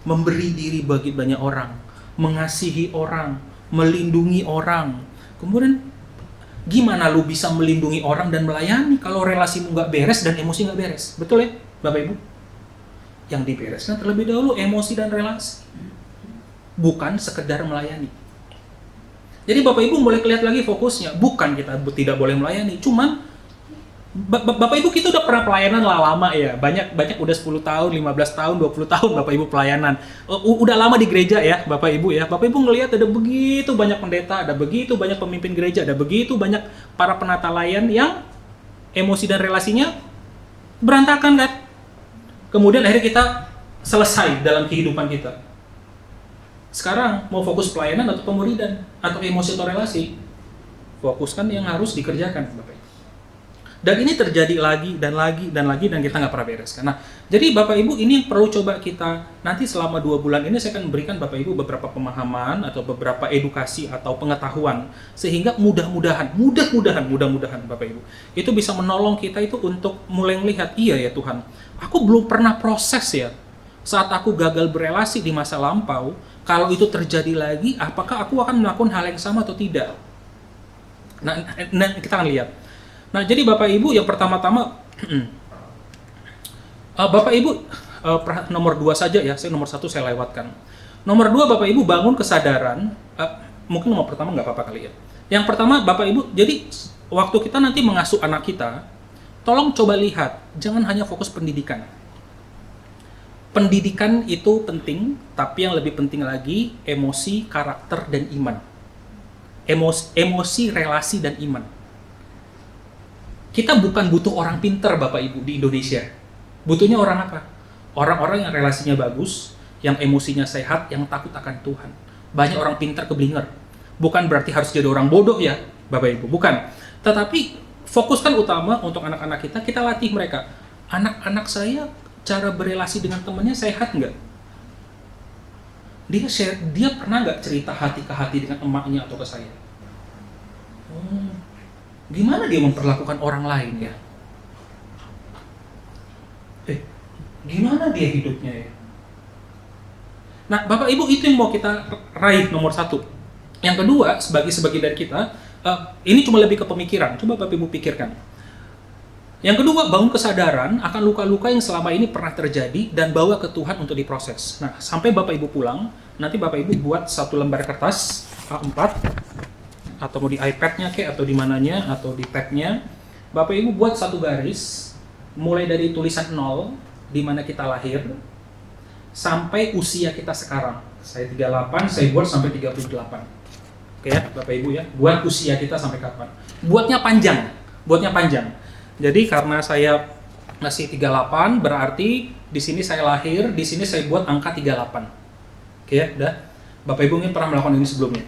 Memberi diri bagi banyak orang, mengasihi orang, melindungi orang. Kemudian gimana lu bisa melindungi orang dan melayani kalau relasimu nggak beres dan emosi nggak beres? Betul ya, Bapak Ibu? Yang dibereskan terlebih dahulu emosi dan relasi, bukan sekedar melayani. Jadi Bapak Ibu mulai kelihatan lagi fokusnya, bukan kita tidak boleh melayani, cuman Bapak Ibu kita udah pernah pelayanan lama ya, banyak udah 10 tahun, 15 tahun, 20 tahun Bapak Ibu pelayanan. Udah lama di gereja ya Bapak Ibu ya. Bapak Ibu ngelihat ada begitu banyak pendeta, ada begitu banyak pemimpin gereja, ada begitu banyak para penata layan yang emosi dan relasinya berantakan kan. Kemudian akhirnya kita selesai dalam kehidupan kita. Sekarang mau fokus pelayanan atau pemuridan atau emosi atau relasi? Fokuskan yang harus dikerjakan Bapak Ibu. Dan ini terjadi lagi dan kita nggak pernah bereskan. Nah, jadi Bapak Ibu ini yang perlu coba kita nanti selama 2 bulan ini saya akan memberikan Bapak Ibu beberapa pemahaman atau beberapa edukasi atau pengetahuan sehingga mudah-mudahan Bapak Ibu itu bisa menolong kita itu untuk mulai melihat iya ya Tuhan, aku belum pernah proses ya saat aku gagal berelasi di masa lampau. Kalau itu terjadi lagi, apakah aku akan melakukan hal yang sama atau tidak? Nah kita akan lihat. Nah, jadi Bapak Ibu yang pertama-tama Bapak Ibu nomor 2 saja ya, nomor 1 saya lewatkan. Nomor 2 Bapak Ibu bangun kesadaran, mungkin nomor pertama nggak apa-apa kali ya. Yang pertama Bapak Ibu, jadi waktu kita nanti mengasuh anak kita, tolong coba lihat, jangan hanya fokus pendidikan. Pendidikan itu penting, tapi yang lebih penting lagi emosi, karakter, dan iman. Emosi, relasi, dan iman. Kita bukan butuh orang pinter, Bapak Ibu, di Indonesia. Butuhnya orang apa? Orang-orang yang relasinya bagus, yang emosinya sehat, yang takut akan Tuhan. Banyak orang pinter keblinger. Bukan berarti harus jadi orang bodoh ya, Bapak Ibu. Bukan. Tetapi fokuskan utama untuk anak-anak kita latih mereka. Anak-anak saya cara berelasi dengan temannya sehat nggak? Dia pernah nggak cerita hati ke hati dengan emaknya atau ke saya? Gimana dia memperlakukan orang lain ya? Gimana dia hidupnya ya? Nah, Bapak Ibu, itu yang mau kita raih nomor satu. Yang kedua, sebagai dari kita, ini cuma lebih ke pemikiran. Coba Bapak Ibu pikirkan. Yang kedua, bangun kesadaran akan luka-luka yang selama ini pernah terjadi dan bawa ke Tuhan untuk diproses. Nah, sampai Bapak Ibu pulang, nanti Bapak Ibu buat satu lembar kertas A4, atau mau di iPad-nya kayak, atau di mananya, atau di pad-nya. Bapak Ibu buat satu garis, mulai dari tulisan 0, di mana kita lahir, sampai usia kita sekarang. Saya 38, saya buat sampai 38. Oke ya, Bapak Ibu ya, buat usia kita sampai kapan. Buatnya panjang. Jadi karena saya masih 38, berarti di sini saya lahir, di sini saya buat angka 38. Oke ya, udah. Bapak Ibu mungkin pernah melakukan ini sebelumnya.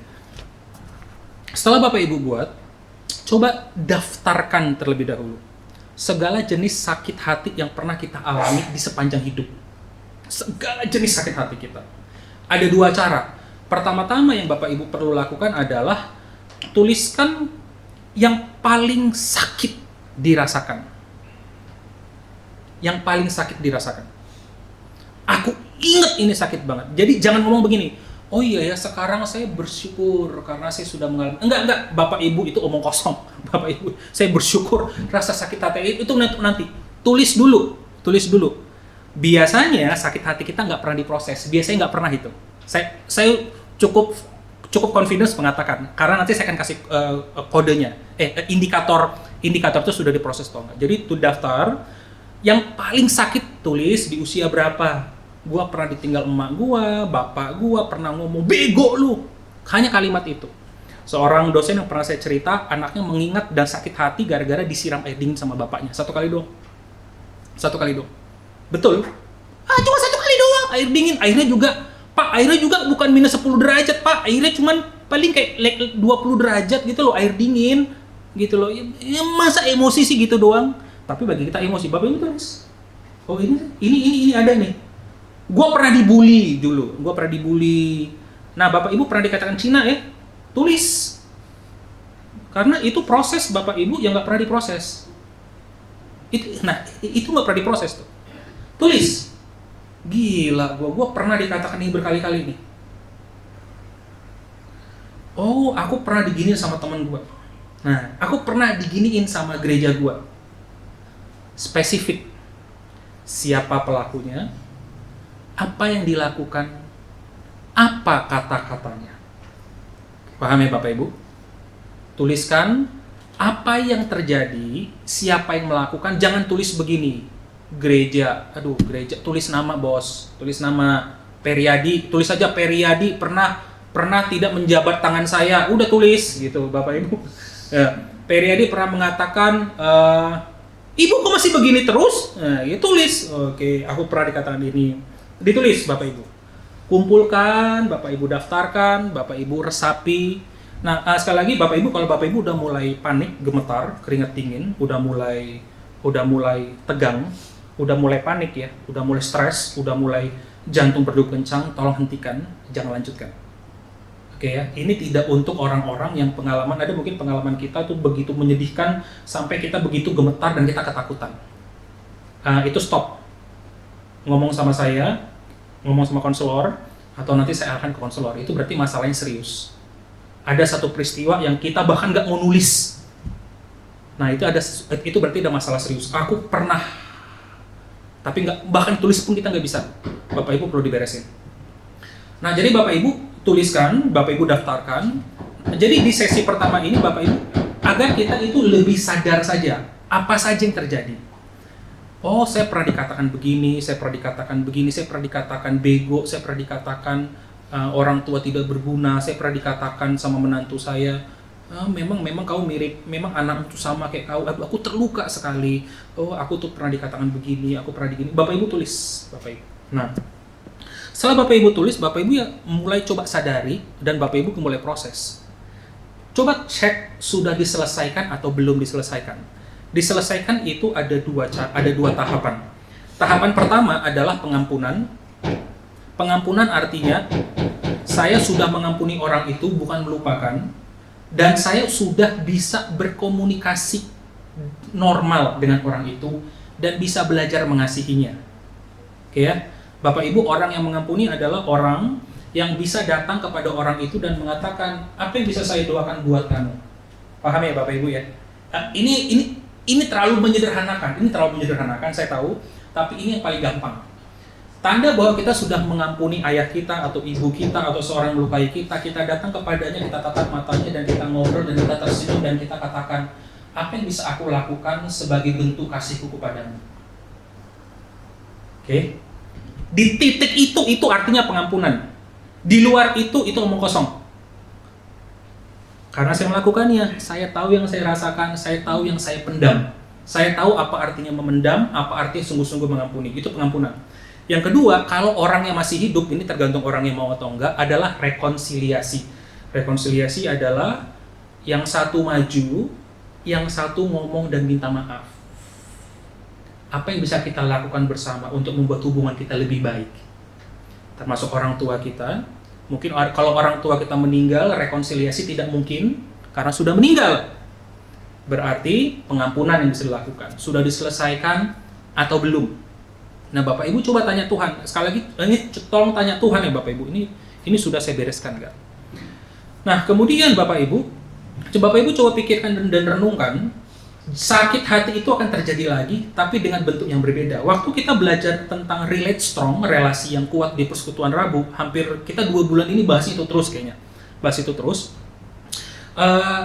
Setelah Bapak Ibu buat, coba daftarkan terlebih dahulu segala jenis sakit hati yang pernah kita alami di sepanjang hidup. Segala jenis sakit hati kita. Ada dua cara. Pertama-tama yang Bapak Ibu perlu lakukan adalah tuliskan yang paling sakit dirasakan. Yang paling sakit dirasakan. Aku ingat ini sakit banget. Jadi jangan ngomong begini, oh iya ya, sekarang saya bersyukur karena saya sudah mengalami. Enggak, Bapak Ibu itu omong kosong. Bapak Ibu, saya bersyukur rasa sakit hati itu nanti. Tulis dulu. Biasanya sakit hati kita nggak pernah diproses. Biasanya nggak pernah itu. Saya cukup confidence mengatakan, karena nanti saya akan kasih kodenya, indikator itu sudah diproses atau enggak. Jadi itu daftar yang paling sakit, tulis di usia berapa. Gua pernah ditinggal emak gua, bapak gua pernah ngomong bego lu. Hanya kalimat itu. Seorang dosen yang pernah saya cerita, anaknya mengingat dan sakit hati gara-gara disiram air dingin sama bapaknya. Satu kali doang. Betul. Cuma satu kali doang air dingin. Airnya juga bukan minus 10 derajat, Pak. Airnya cuman paling kayak 20 derajat gitu loh, air dingin gitu loh. Ya, masa emosi sih gitu doang? Tapi bagi kita emosi. Bapak Ibu tulis. Oh, ini ada nih. Gua pernah dibully dulu. Nah, Bapak Ibu pernah dikatakan Cina ya? Tulis. Karena itu proses Bapak Ibu yang nggak pernah diproses. Itu nggak pernah diproses tuh. Tulis. Gila, gua pernah dikatakan ini berkali-kali nih. Oh, aku pernah diginiin sama teman gua. Nah, aku pernah diginiin sama gereja gua. Spesifik. Siapa pelakunya? Apa yang dilakukan? Apa kata-katanya? Paham ya Bapak Ibu? Tuliskan apa yang terjadi, siapa yang melakukan. Jangan tulis begini. Gereja, tulis nama bos, tulis nama Periadi, tulis saja Periadi pernah tidak menjabat tangan saya, udah tulis gitu Bapak Ibu. Ya, Periadi pernah mengatakan, ibu kok masih begini terus? Nah, ya tulis, oke, aku pernah dikatakan ini, ditulis Bapak Ibu. Kumpulkan, Bapak Ibu daftarkan, Bapak Ibu resapi. Nah, sekali lagi Bapak Ibu, kalau Bapak Ibu udah mulai panik, gemetar, keringat dingin, udah mulai tegang, udah mulai panik ya, udah mulai stres, udah mulai jantung berdegup kencang, tolong hentikan, jangan lanjutkan. Oke ya, ini tidak untuk orang-orang yang ada mungkin pengalaman kita tuh begitu menyedihkan sampai kita begitu gemetar dan kita ketakutan. Itu stop. Ngomong sama saya, ngomong sama konselor, atau nanti saya arahkan ke konselor, itu berarti masalahnya serius. Ada satu peristiwa yang kita bahkan nggak mau nulis. Nah, itu berarti ada masalah serius. Aku pernah, tapi bahkan tulis pun kita nggak bisa. Bapak Ibu perlu diberesin. Nah, jadi Bapak Ibu tuliskan, Bapak Ibu daftarkan. Jadi di sesi pertama ini Bapak Ibu, agar kita itu lebih sadar saja. Apa saja yang terjadi. Oh, saya pernah dikatakan begini, saya pernah dikatakan begini, saya pernah dikatakan bego, saya pernah dikatakan orang tua tidak berguna, saya pernah dikatakan sama menantu saya, memang kau mirip, memang anak itu sama kayak kau. Aduh, aku terluka sekali. Oh, aku tuh pernah dikatakan begini, aku pernah begini. Bapak Ibu tulis, Bapak Ibu. Nah, setelah Bapak Ibu tulis, Bapak Ibu ya mulai coba sadari dan Bapak Ibu mulai proses. Coba cek sudah diselesaikan atau belum diselesaikan. Diselesaikan itu ada dua tahapan. Tahapan pertama adalah pengampunan. Pengampunan artinya saya sudah mengampuni orang itu, bukan melupakan, dan saya sudah bisa berkomunikasi normal dengan orang itu dan bisa belajar mengasihinya. Oke ya, Bapak Ibu, orang yang mengampuni adalah orang yang bisa datang kepada orang itu dan mengatakan, apa yang bisa saya doakan buat kamu? Paham ya Bapak Ibu ya? Ini terlalu menyederhanakan, saya tahu, tapi ini yang paling gampang. Tanda bahwa kita sudah mengampuni ayah kita atau ibu kita atau seorang melukai kita, kita datang kepadanya, kita tatap matanya dan kita ngobrol dan kita tersenyum dan kita katakan, apa yang bisa aku lakukan sebagai bentuk kasihku kepadamu? Oke? Di titik itu artinya pengampunan. Di luar itu omong kosong. Karena saya melakukannya, saya tahu yang saya rasakan, saya tahu yang saya pendam. Saya tahu apa artinya memendam, apa artinya sungguh-sungguh mengampuni. Itu pengampunan. Yang kedua, kalau orang yang masih hidup, ini tergantung orang yang mau atau enggak, adalah rekonsiliasi. Rekonsiliasi adalah yang satu maju, yang satu ngomong dan minta maaf. Apa yang bisa kita lakukan bersama untuk membuat hubungan kita lebih baik? Termasuk orang tua kita. Mungkin kalau orang tua kita meninggal, rekonsiliasi tidak mungkin karena sudah meninggal. Berarti pengampunan yang bisa dilakukan. Sudah diselesaikan atau belum? Nah, Bapak Ibu coba tanya Tuhan. Sekali lagi, ini tolong tanya Tuhan ya Bapak Ibu. Ini sudah saya bereskan nggak? Nah, kemudian Bapak Ibu coba pikirkan dan renungkan. Sakit hati itu akan terjadi lagi, tapi dengan bentuk yang berbeda. Waktu kita belajar tentang relate strong, relasi yang kuat di persekutuan Rabu, hampir kita 2 bulan ini bahas itu terus kayaknya.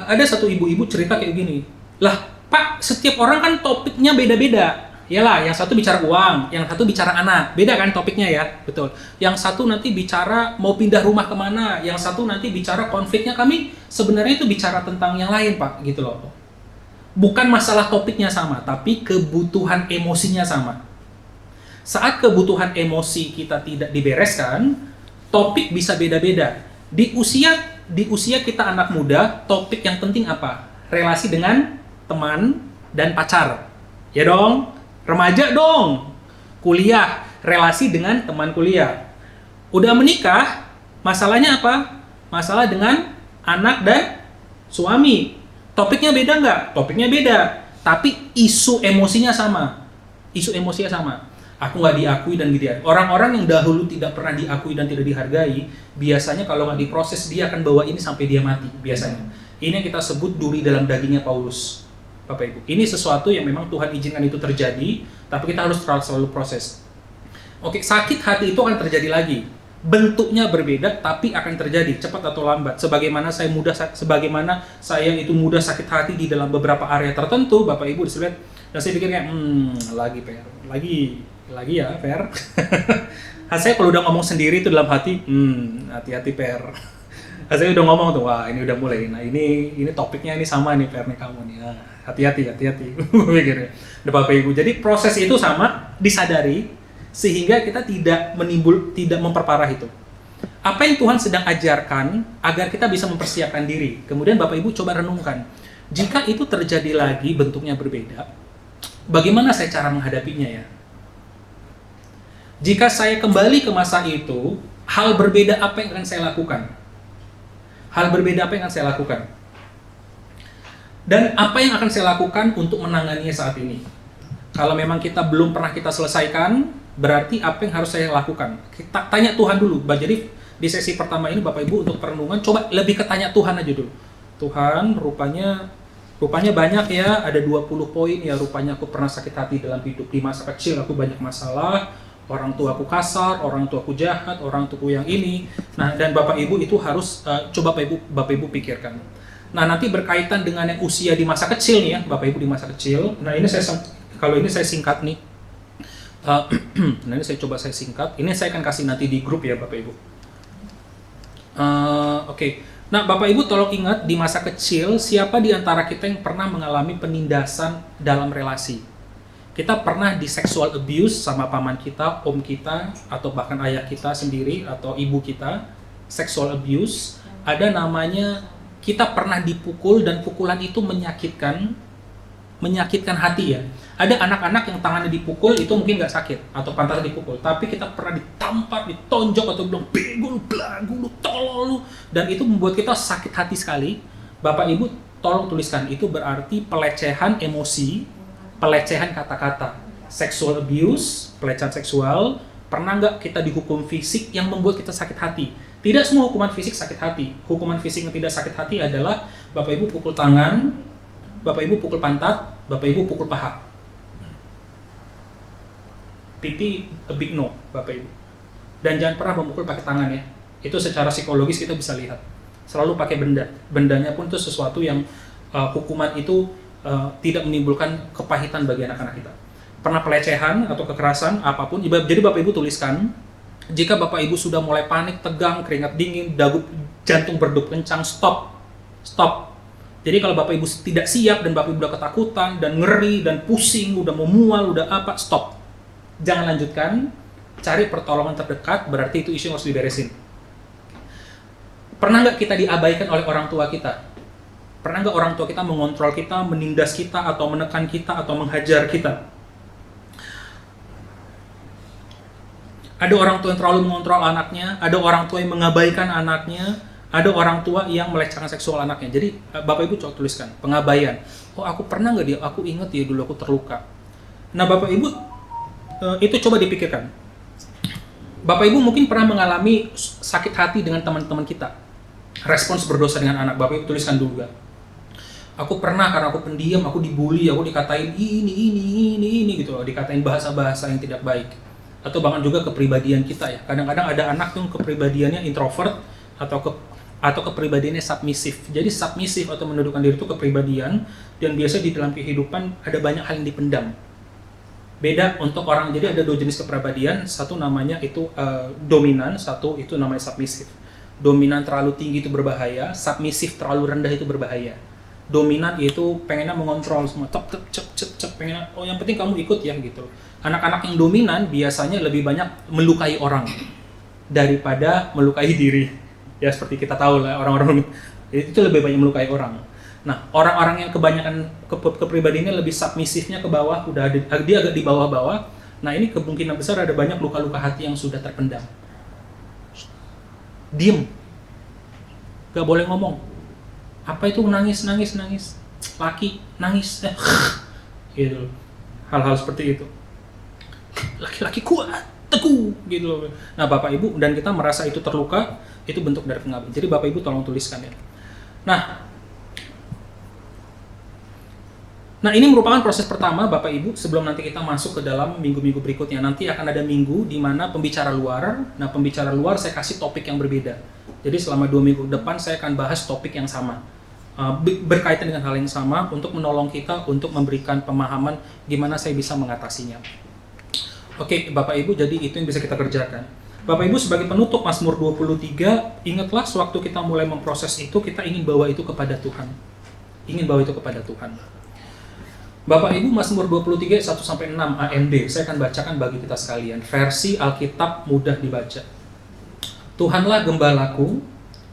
Ada satu ibu-ibu cerita kayak gini. Lah, Pak, setiap orang kan topiknya beda-beda. Yalah, yang satu bicara uang, yang satu bicara anak. Beda kan topiknya ya, betul. Yang satu nanti bicara mau pindah rumah kemana, yang satu nanti bicara konfliknya. Kami sebenarnya itu bicara tentang yang lain, Pak, gitu loh. Bukan masalah topiknya sama, tapi kebutuhan emosinya sama. Saat kebutuhan emosi kita tidak dibereskan, topik bisa beda-beda. Di usia kita anak muda, topik yang penting apa? Relasi dengan teman dan pacar. Ya dong? Remaja dong, kuliah, relasi dengan teman kuliah. Udah menikah, masalahnya apa? Masalah dengan anak dan suami. Topiknya beda nggak? Topiknya beda, tapi isu emosinya sama. Aku nggak diakui dan gitu ya. Orang-orang yang dahulu tidak pernah diakui dan tidak dihargai, biasanya kalau nggak diproses, dia akan bawa ini sampai dia mati, biasanya. Ini yang kita sebut duri dalam dagingnya Paulus. Bapak Ibu, ini sesuatu yang memang Tuhan izinkan itu terjadi, tapi kita harus selalu proses. Oke, sakit hati itu akan terjadi lagi. Bentuknya berbeda, tapi akan terjadi cepat atau lambat. Sebagaimana saya itu mudah sakit hati di dalam beberapa area tertentu, Bapak Ibu dilihat, dan saya pikir kayak, lagi ya, Per. Saya kalau udah ngomong sendiri itu dalam hati, hati-hati, Per. Saya udah ngomong tuh, wah ini udah mulai. Nah ini topiknya ini sama nih, Per, nih kamu nih. Nah, hati-hati. Pikirnya. Bapak Ibu. Jadi proses itu sama, disadari sehingga kita tidak memperparah itu. Apa yang Tuhan sedang ajarkan agar kita bisa mempersiapkan diri. Kemudian Bapak Ibu coba renungkan. Jika itu terjadi lagi bentuknya berbeda, bagaimana saya cara menghadapinya ya? Jika saya kembali ke masa itu, hal berbeda apa yang akan saya lakukan? Dan apa yang akan saya lakukan untuk menanganinya saat ini? Kalau memang belum pernah kita selesaikan, berarti apa yang harus saya lakukan? Kita tanya Tuhan dulu. Jadi di sesi pertama ini Bapak Ibu untuk perenungan, coba lebih ke tanya Tuhan aja dulu. Tuhan, rupanya banyak ya, ada 20 poin ya, rupanya aku pernah sakit hati dalam hidup. Di masa kecil aku banyak masalah, orang tuaku kasar, orang tuaku jahat, orang tuaku yang ini. Nah, dan Bapak Ibu itu harus coba Bapak Ibu pikirkan. Nah, nanti berkaitan dengan yang usia di masa kecil nih ya, Bapak Ibu di masa kecil. Nah, kalau ini saya singkat nih. Nah, ini saya singkat. Ini saya akan kasih nanti di grup ya, Bapak Ibu. Oke. Nah, Bapak Ibu tolong ingat di masa kecil siapa di antara kita yang pernah mengalami penindasan dalam relasi? Kita pernah di sexual abuse sama paman kita, om kita, atau bahkan ayah kita sendiri atau ibu kita. Sexual abuse, ada namanya kita pernah dipukul dan pukulan itu menyakitkan hati ya. Ada anak-anak yang tangannya dipukul itu mungkin nggak sakit atau pantatnya dipukul, tapi kita pernah ditampar, ditonjok atau bilang bego lu, belagu lu, tolol lu, dan itu membuat kita sakit hati sekali. Bapak Ibu tolong tuliskan, itu berarti pelecehan emosi, pelecehan kata-kata, sexual abuse, pelecehan seksual. Pernah nggak kita dihukum fisik yang membuat kita sakit hati? Tidak semua hukuman fisik sakit hati. Hukuman fisik yang tidak sakit hati adalah Bapak Ibu pukul tangan, Bapak Ibu pukul pantat, Bapak Ibu pukul paha. Pipi a big no, Bapak Ibu. Dan jangan pernah memukul pakai tangan ya. Itu secara psikologis kita bisa lihat. Selalu pakai benda. Bendanya pun itu sesuatu yang hukuman itu tidak menimbulkan kepahitan bagi anak-anak kita. Pernah pelecehan atau kekerasan apapun, jadi Bapak Ibu tuliskan. Jika Bapak Ibu sudah mulai panik, tegang, keringat dingin, jantung berdegup kencang, stop. Jadi kalau Bapak Ibu tidak siap dan Bapak Ibu udah ketakutan dan ngeri dan pusing, udah mau mual, udah apa, stop. Jangan lanjutkan, cari pertolongan terdekat, berarti itu isu yang harus diberesin. Pernah nggak kita diabaikan oleh orang tua kita? Pernah nggak orang tua kita mengontrol kita, menindas kita, atau menekan kita, atau menghajar kita? Ada orang tua yang terlalu mengontrol anaknya, ada orang tua yang mengabaikan anaknya, ada orang tua yang melecehkan seksual anaknya. Jadi Bapak Ibu coba tuliskan, pengabaian. Oh, aku pernah nggak dia? Aku ingat ya dulu aku terluka. Nah, Bapak Ibu itu coba dipikirkan. Bapak Ibu mungkin pernah mengalami sakit hati dengan teman-teman kita. Respons berdosa dengan anak. Bapak Ibu tuliskan dulu gak? Aku pernah karena aku pendiam, aku dibully, aku dikatain ini gitu loh, dikatain bahasa-bahasa yang tidak baik. Atau bahkan juga kepribadian kita ya. Kadang-kadang ada anak tuh kepribadiannya introvert atau kepribadiannya submisif. Jadi submisif atau menundukkan diri itu kepribadian, dan biasa di dalam kehidupan ada banyak hal yang dipendam. Beda untuk orang, jadi ada dua jenis kepribadian, satu namanya itu dominan, satu itu namanya submisif. Dominan terlalu tinggi itu berbahaya, submisif terlalu rendah itu berbahaya. Dominan itu pengennya mengontrol semua, cep, pengennya, oh yang penting kamu ikut ya gitu. Anak-anak yang dominan biasanya lebih banyak melukai orang daripada melukai diri. Ya seperti kita tahu lah, orang-orang itu lebih banyak melukai orang. Nah, orang-orang yang kebanyakan kepribadiannya lebih submisifnya ke bawah, dia agak di bawah-bawah. Nah, ini kemungkinan besar ada banyak luka-luka hati yang sudah terpendam. Diem, gak boleh ngomong. Apa itu nangis? Laki nangis, gitu. Hal-hal seperti itu. Laki-laki kuat, teguh, gitu loh. Nah, Bapak Ibu dan kita merasa itu terluka, itu bentuk dari pengabaian. Jadi Bapak Ibu tolong tuliskan ya. Nah, ini merupakan proses pertama Bapak Ibu sebelum nanti kita masuk ke dalam minggu-minggu berikutnya. Nanti akan ada minggu di mana pembicara luar. Nah, pembicara luar saya kasih topik yang berbeda. Jadi selama 2 minggu ke depan saya akan bahas topik yang sama. Berkaitan dengan hal yang sama untuk menolong kita untuk memberikan pemahaman gimana saya bisa mengatasinya. Oke, Bapak Ibu, jadi itu yang bisa kita kerjakan. Bapak Ibu sebagai penutup Mazmur 23, ingatlah sewaktu kita mulai memproses itu, kita ingin bawa itu kepada Tuhan. Bapak Ibu, Mazmur 23 1-6 AMD, saya akan bacakan bagi kita sekalian. Versi Alkitab mudah dibaca. Tuhanlah gembalaku,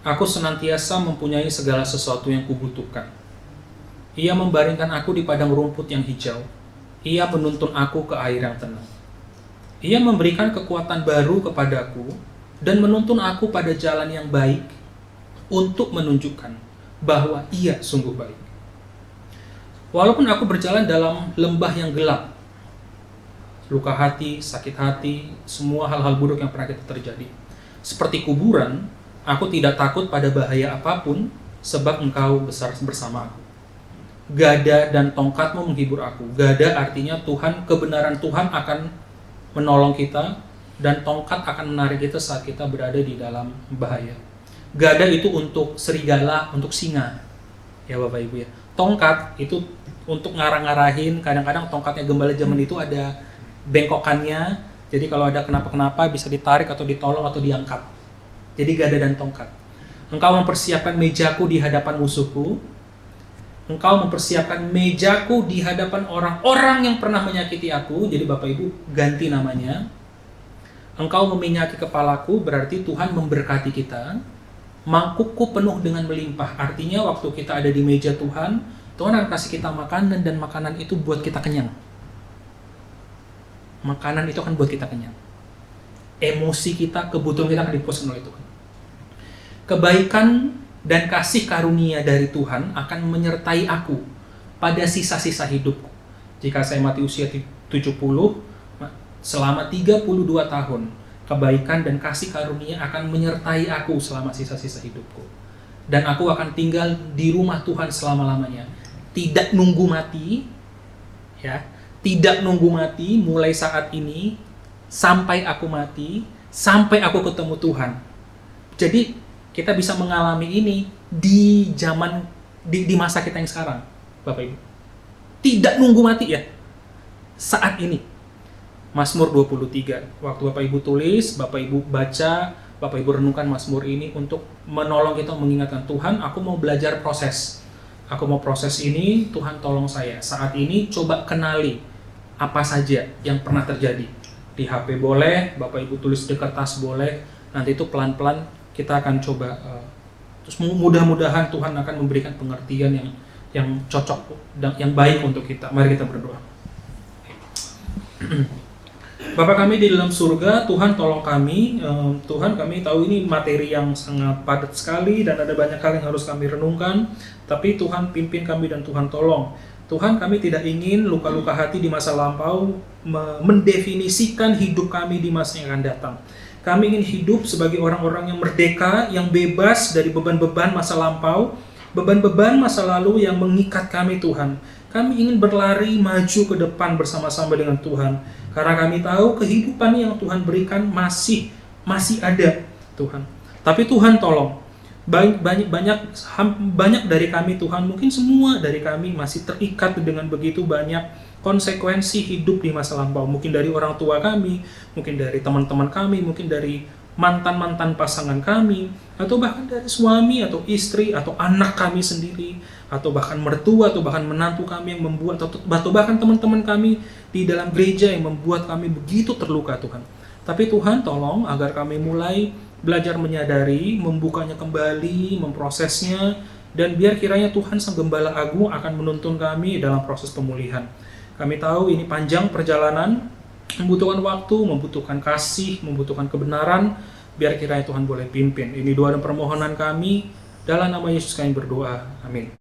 aku senantiasa mempunyai segala sesuatu yang kubutuhkan. Ia membaringkan aku di padang rumput yang hijau. Ia menuntun aku ke air yang tenang. Ia memberikan kekuatan baru kepadaku dan menuntun aku pada jalan yang baik untuk menunjukkan bahwa Ia sungguh baik. Walaupun aku berjalan dalam lembah yang gelap, luka hati, sakit hati, semua hal-hal buruk yang pernah kita terjadi, seperti kuburan, aku tidak takut pada bahaya apapun, sebab Engkau besar bersama aku. Gada dan tongkatmu menghibur aku. Gada artinya Tuhan, kebenaran Tuhan akan menolong kita, dan tongkat akan menarik kita saat kita berada di dalam bahaya. Gada itu untuk serigala, untuk singa. ya Bapak Ibu ya. Tongkat itu untuk ngarah-ngarahin, kadang-kadang tongkatnya gembala zaman itu ada bengkokannya, jadi kalau ada kenapa-kenapa bisa ditarik atau ditolong atau diangkat. Jadi gada dan tongkat. Engkau mempersiapkan mejaku di hadapan musuhku, engkau mempersiapkan mejaku di hadapan orang-orang yang pernah menyakiti aku, jadi Bapak Ibu ganti namanya. Engkau meminyaki kepalaku, berarti Tuhan memberkati kita. Mangkukku penuh dengan melimpah, artinya waktu kita ada di meja Tuhan, Tuhan akan kasih kita makanan dan makanan itu buat kita kenyang. Makanan itu akan buat kita kenyang. Emosi kita, kebutuhan kita akan dipuaskan oleh Tuhan. Kebaikan dan kasih karunia dari Tuhan akan menyertai aku pada sisa-sisa hidupku. Jika saya mati usia 70, selama 32 tahun, kebaikan dan kasih karunia akan menyertai aku selama sisa-sisa hidupku. Dan aku akan tinggal di rumah Tuhan selama-lamanya. Tidak nunggu mati, ya. Tidak nunggu mati mulai saat ini sampai aku mati, sampai aku ketemu Tuhan. Jadi kita bisa mengalami ini di zaman di masa kita yang sekarang, Bapak Ibu. Tidak nunggu mati ya. Saat ini. Mazmur 23. Waktu Bapak Ibu tulis, Bapak Ibu baca, Bapak Ibu renungkan Mazmur ini untuk menolong kita mengingatkan Tuhan, aku mau belajar proses. Aku mau proses ini, Tuhan tolong saya. Saat ini coba kenali apa saja yang pernah terjadi. Di HP boleh, Bapak Ibu tulis di kertas boleh. Nanti itu pelan-pelan kita akan coba. Terus mudah-mudahan Tuhan akan memberikan pengertian yang cocok dan yang baik untuk kita. Mari kita berdoa. Bapa kami di dalam surga, Tuhan tolong kami. Tuhan, kami tahu ini materi yang sangat padat sekali dan ada banyak hal yang harus kami renungkan. Tapi Tuhan pimpin kami dan Tuhan tolong. Tuhan, kami tidak ingin luka-luka hati di masa lampau mendefinisikan hidup kami di masa yang akan datang. Kami ingin hidup sebagai orang-orang yang merdeka, yang bebas dari beban-beban masa lampau, beban-beban masa lalu yang mengikat kami, Tuhan. Kami ingin berlari maju ke depan bersama-sama dengan Tuhan. Karena kami tahu kehidupan yang Tuhan berikan masih ada, Tuhan. Tapi Tuhan tolong, banyak dari kami, Tuhan, mungkin semua dari kami masih terikat dengan begitu banyak konsekuensi hidup di masa lampau. Mungkin dari orang tua kami, mungkin dari teman-teman kami, mungkin dari mantan-mantan pasangan kami, atau bahkan dari suami atau istri atau anak kami sendiri, atau bahkan mertua atau bahkan menantu kami yang membuat, atau bahkan teman-teman kami di dalam gereja yang membuat kami begitu terluka, Tuhan. Tapi Tuhan tolong agar kami mulai belajar menyadari, membukanya kembali, memprosesnya, dan biar kiranya Tuhan Sang Gembala Agung akan menuntun kami dalam proses pemulihan. Kami tahu ini panjang perjalanan, membutuhkan waktu, membutuhkan kasih, membutuhkan kebenaran, biar kiranya Tuhan boleh pimpin. Ini doa dan permohonan kami, dalam nama Yesus kami berdoa. Amin.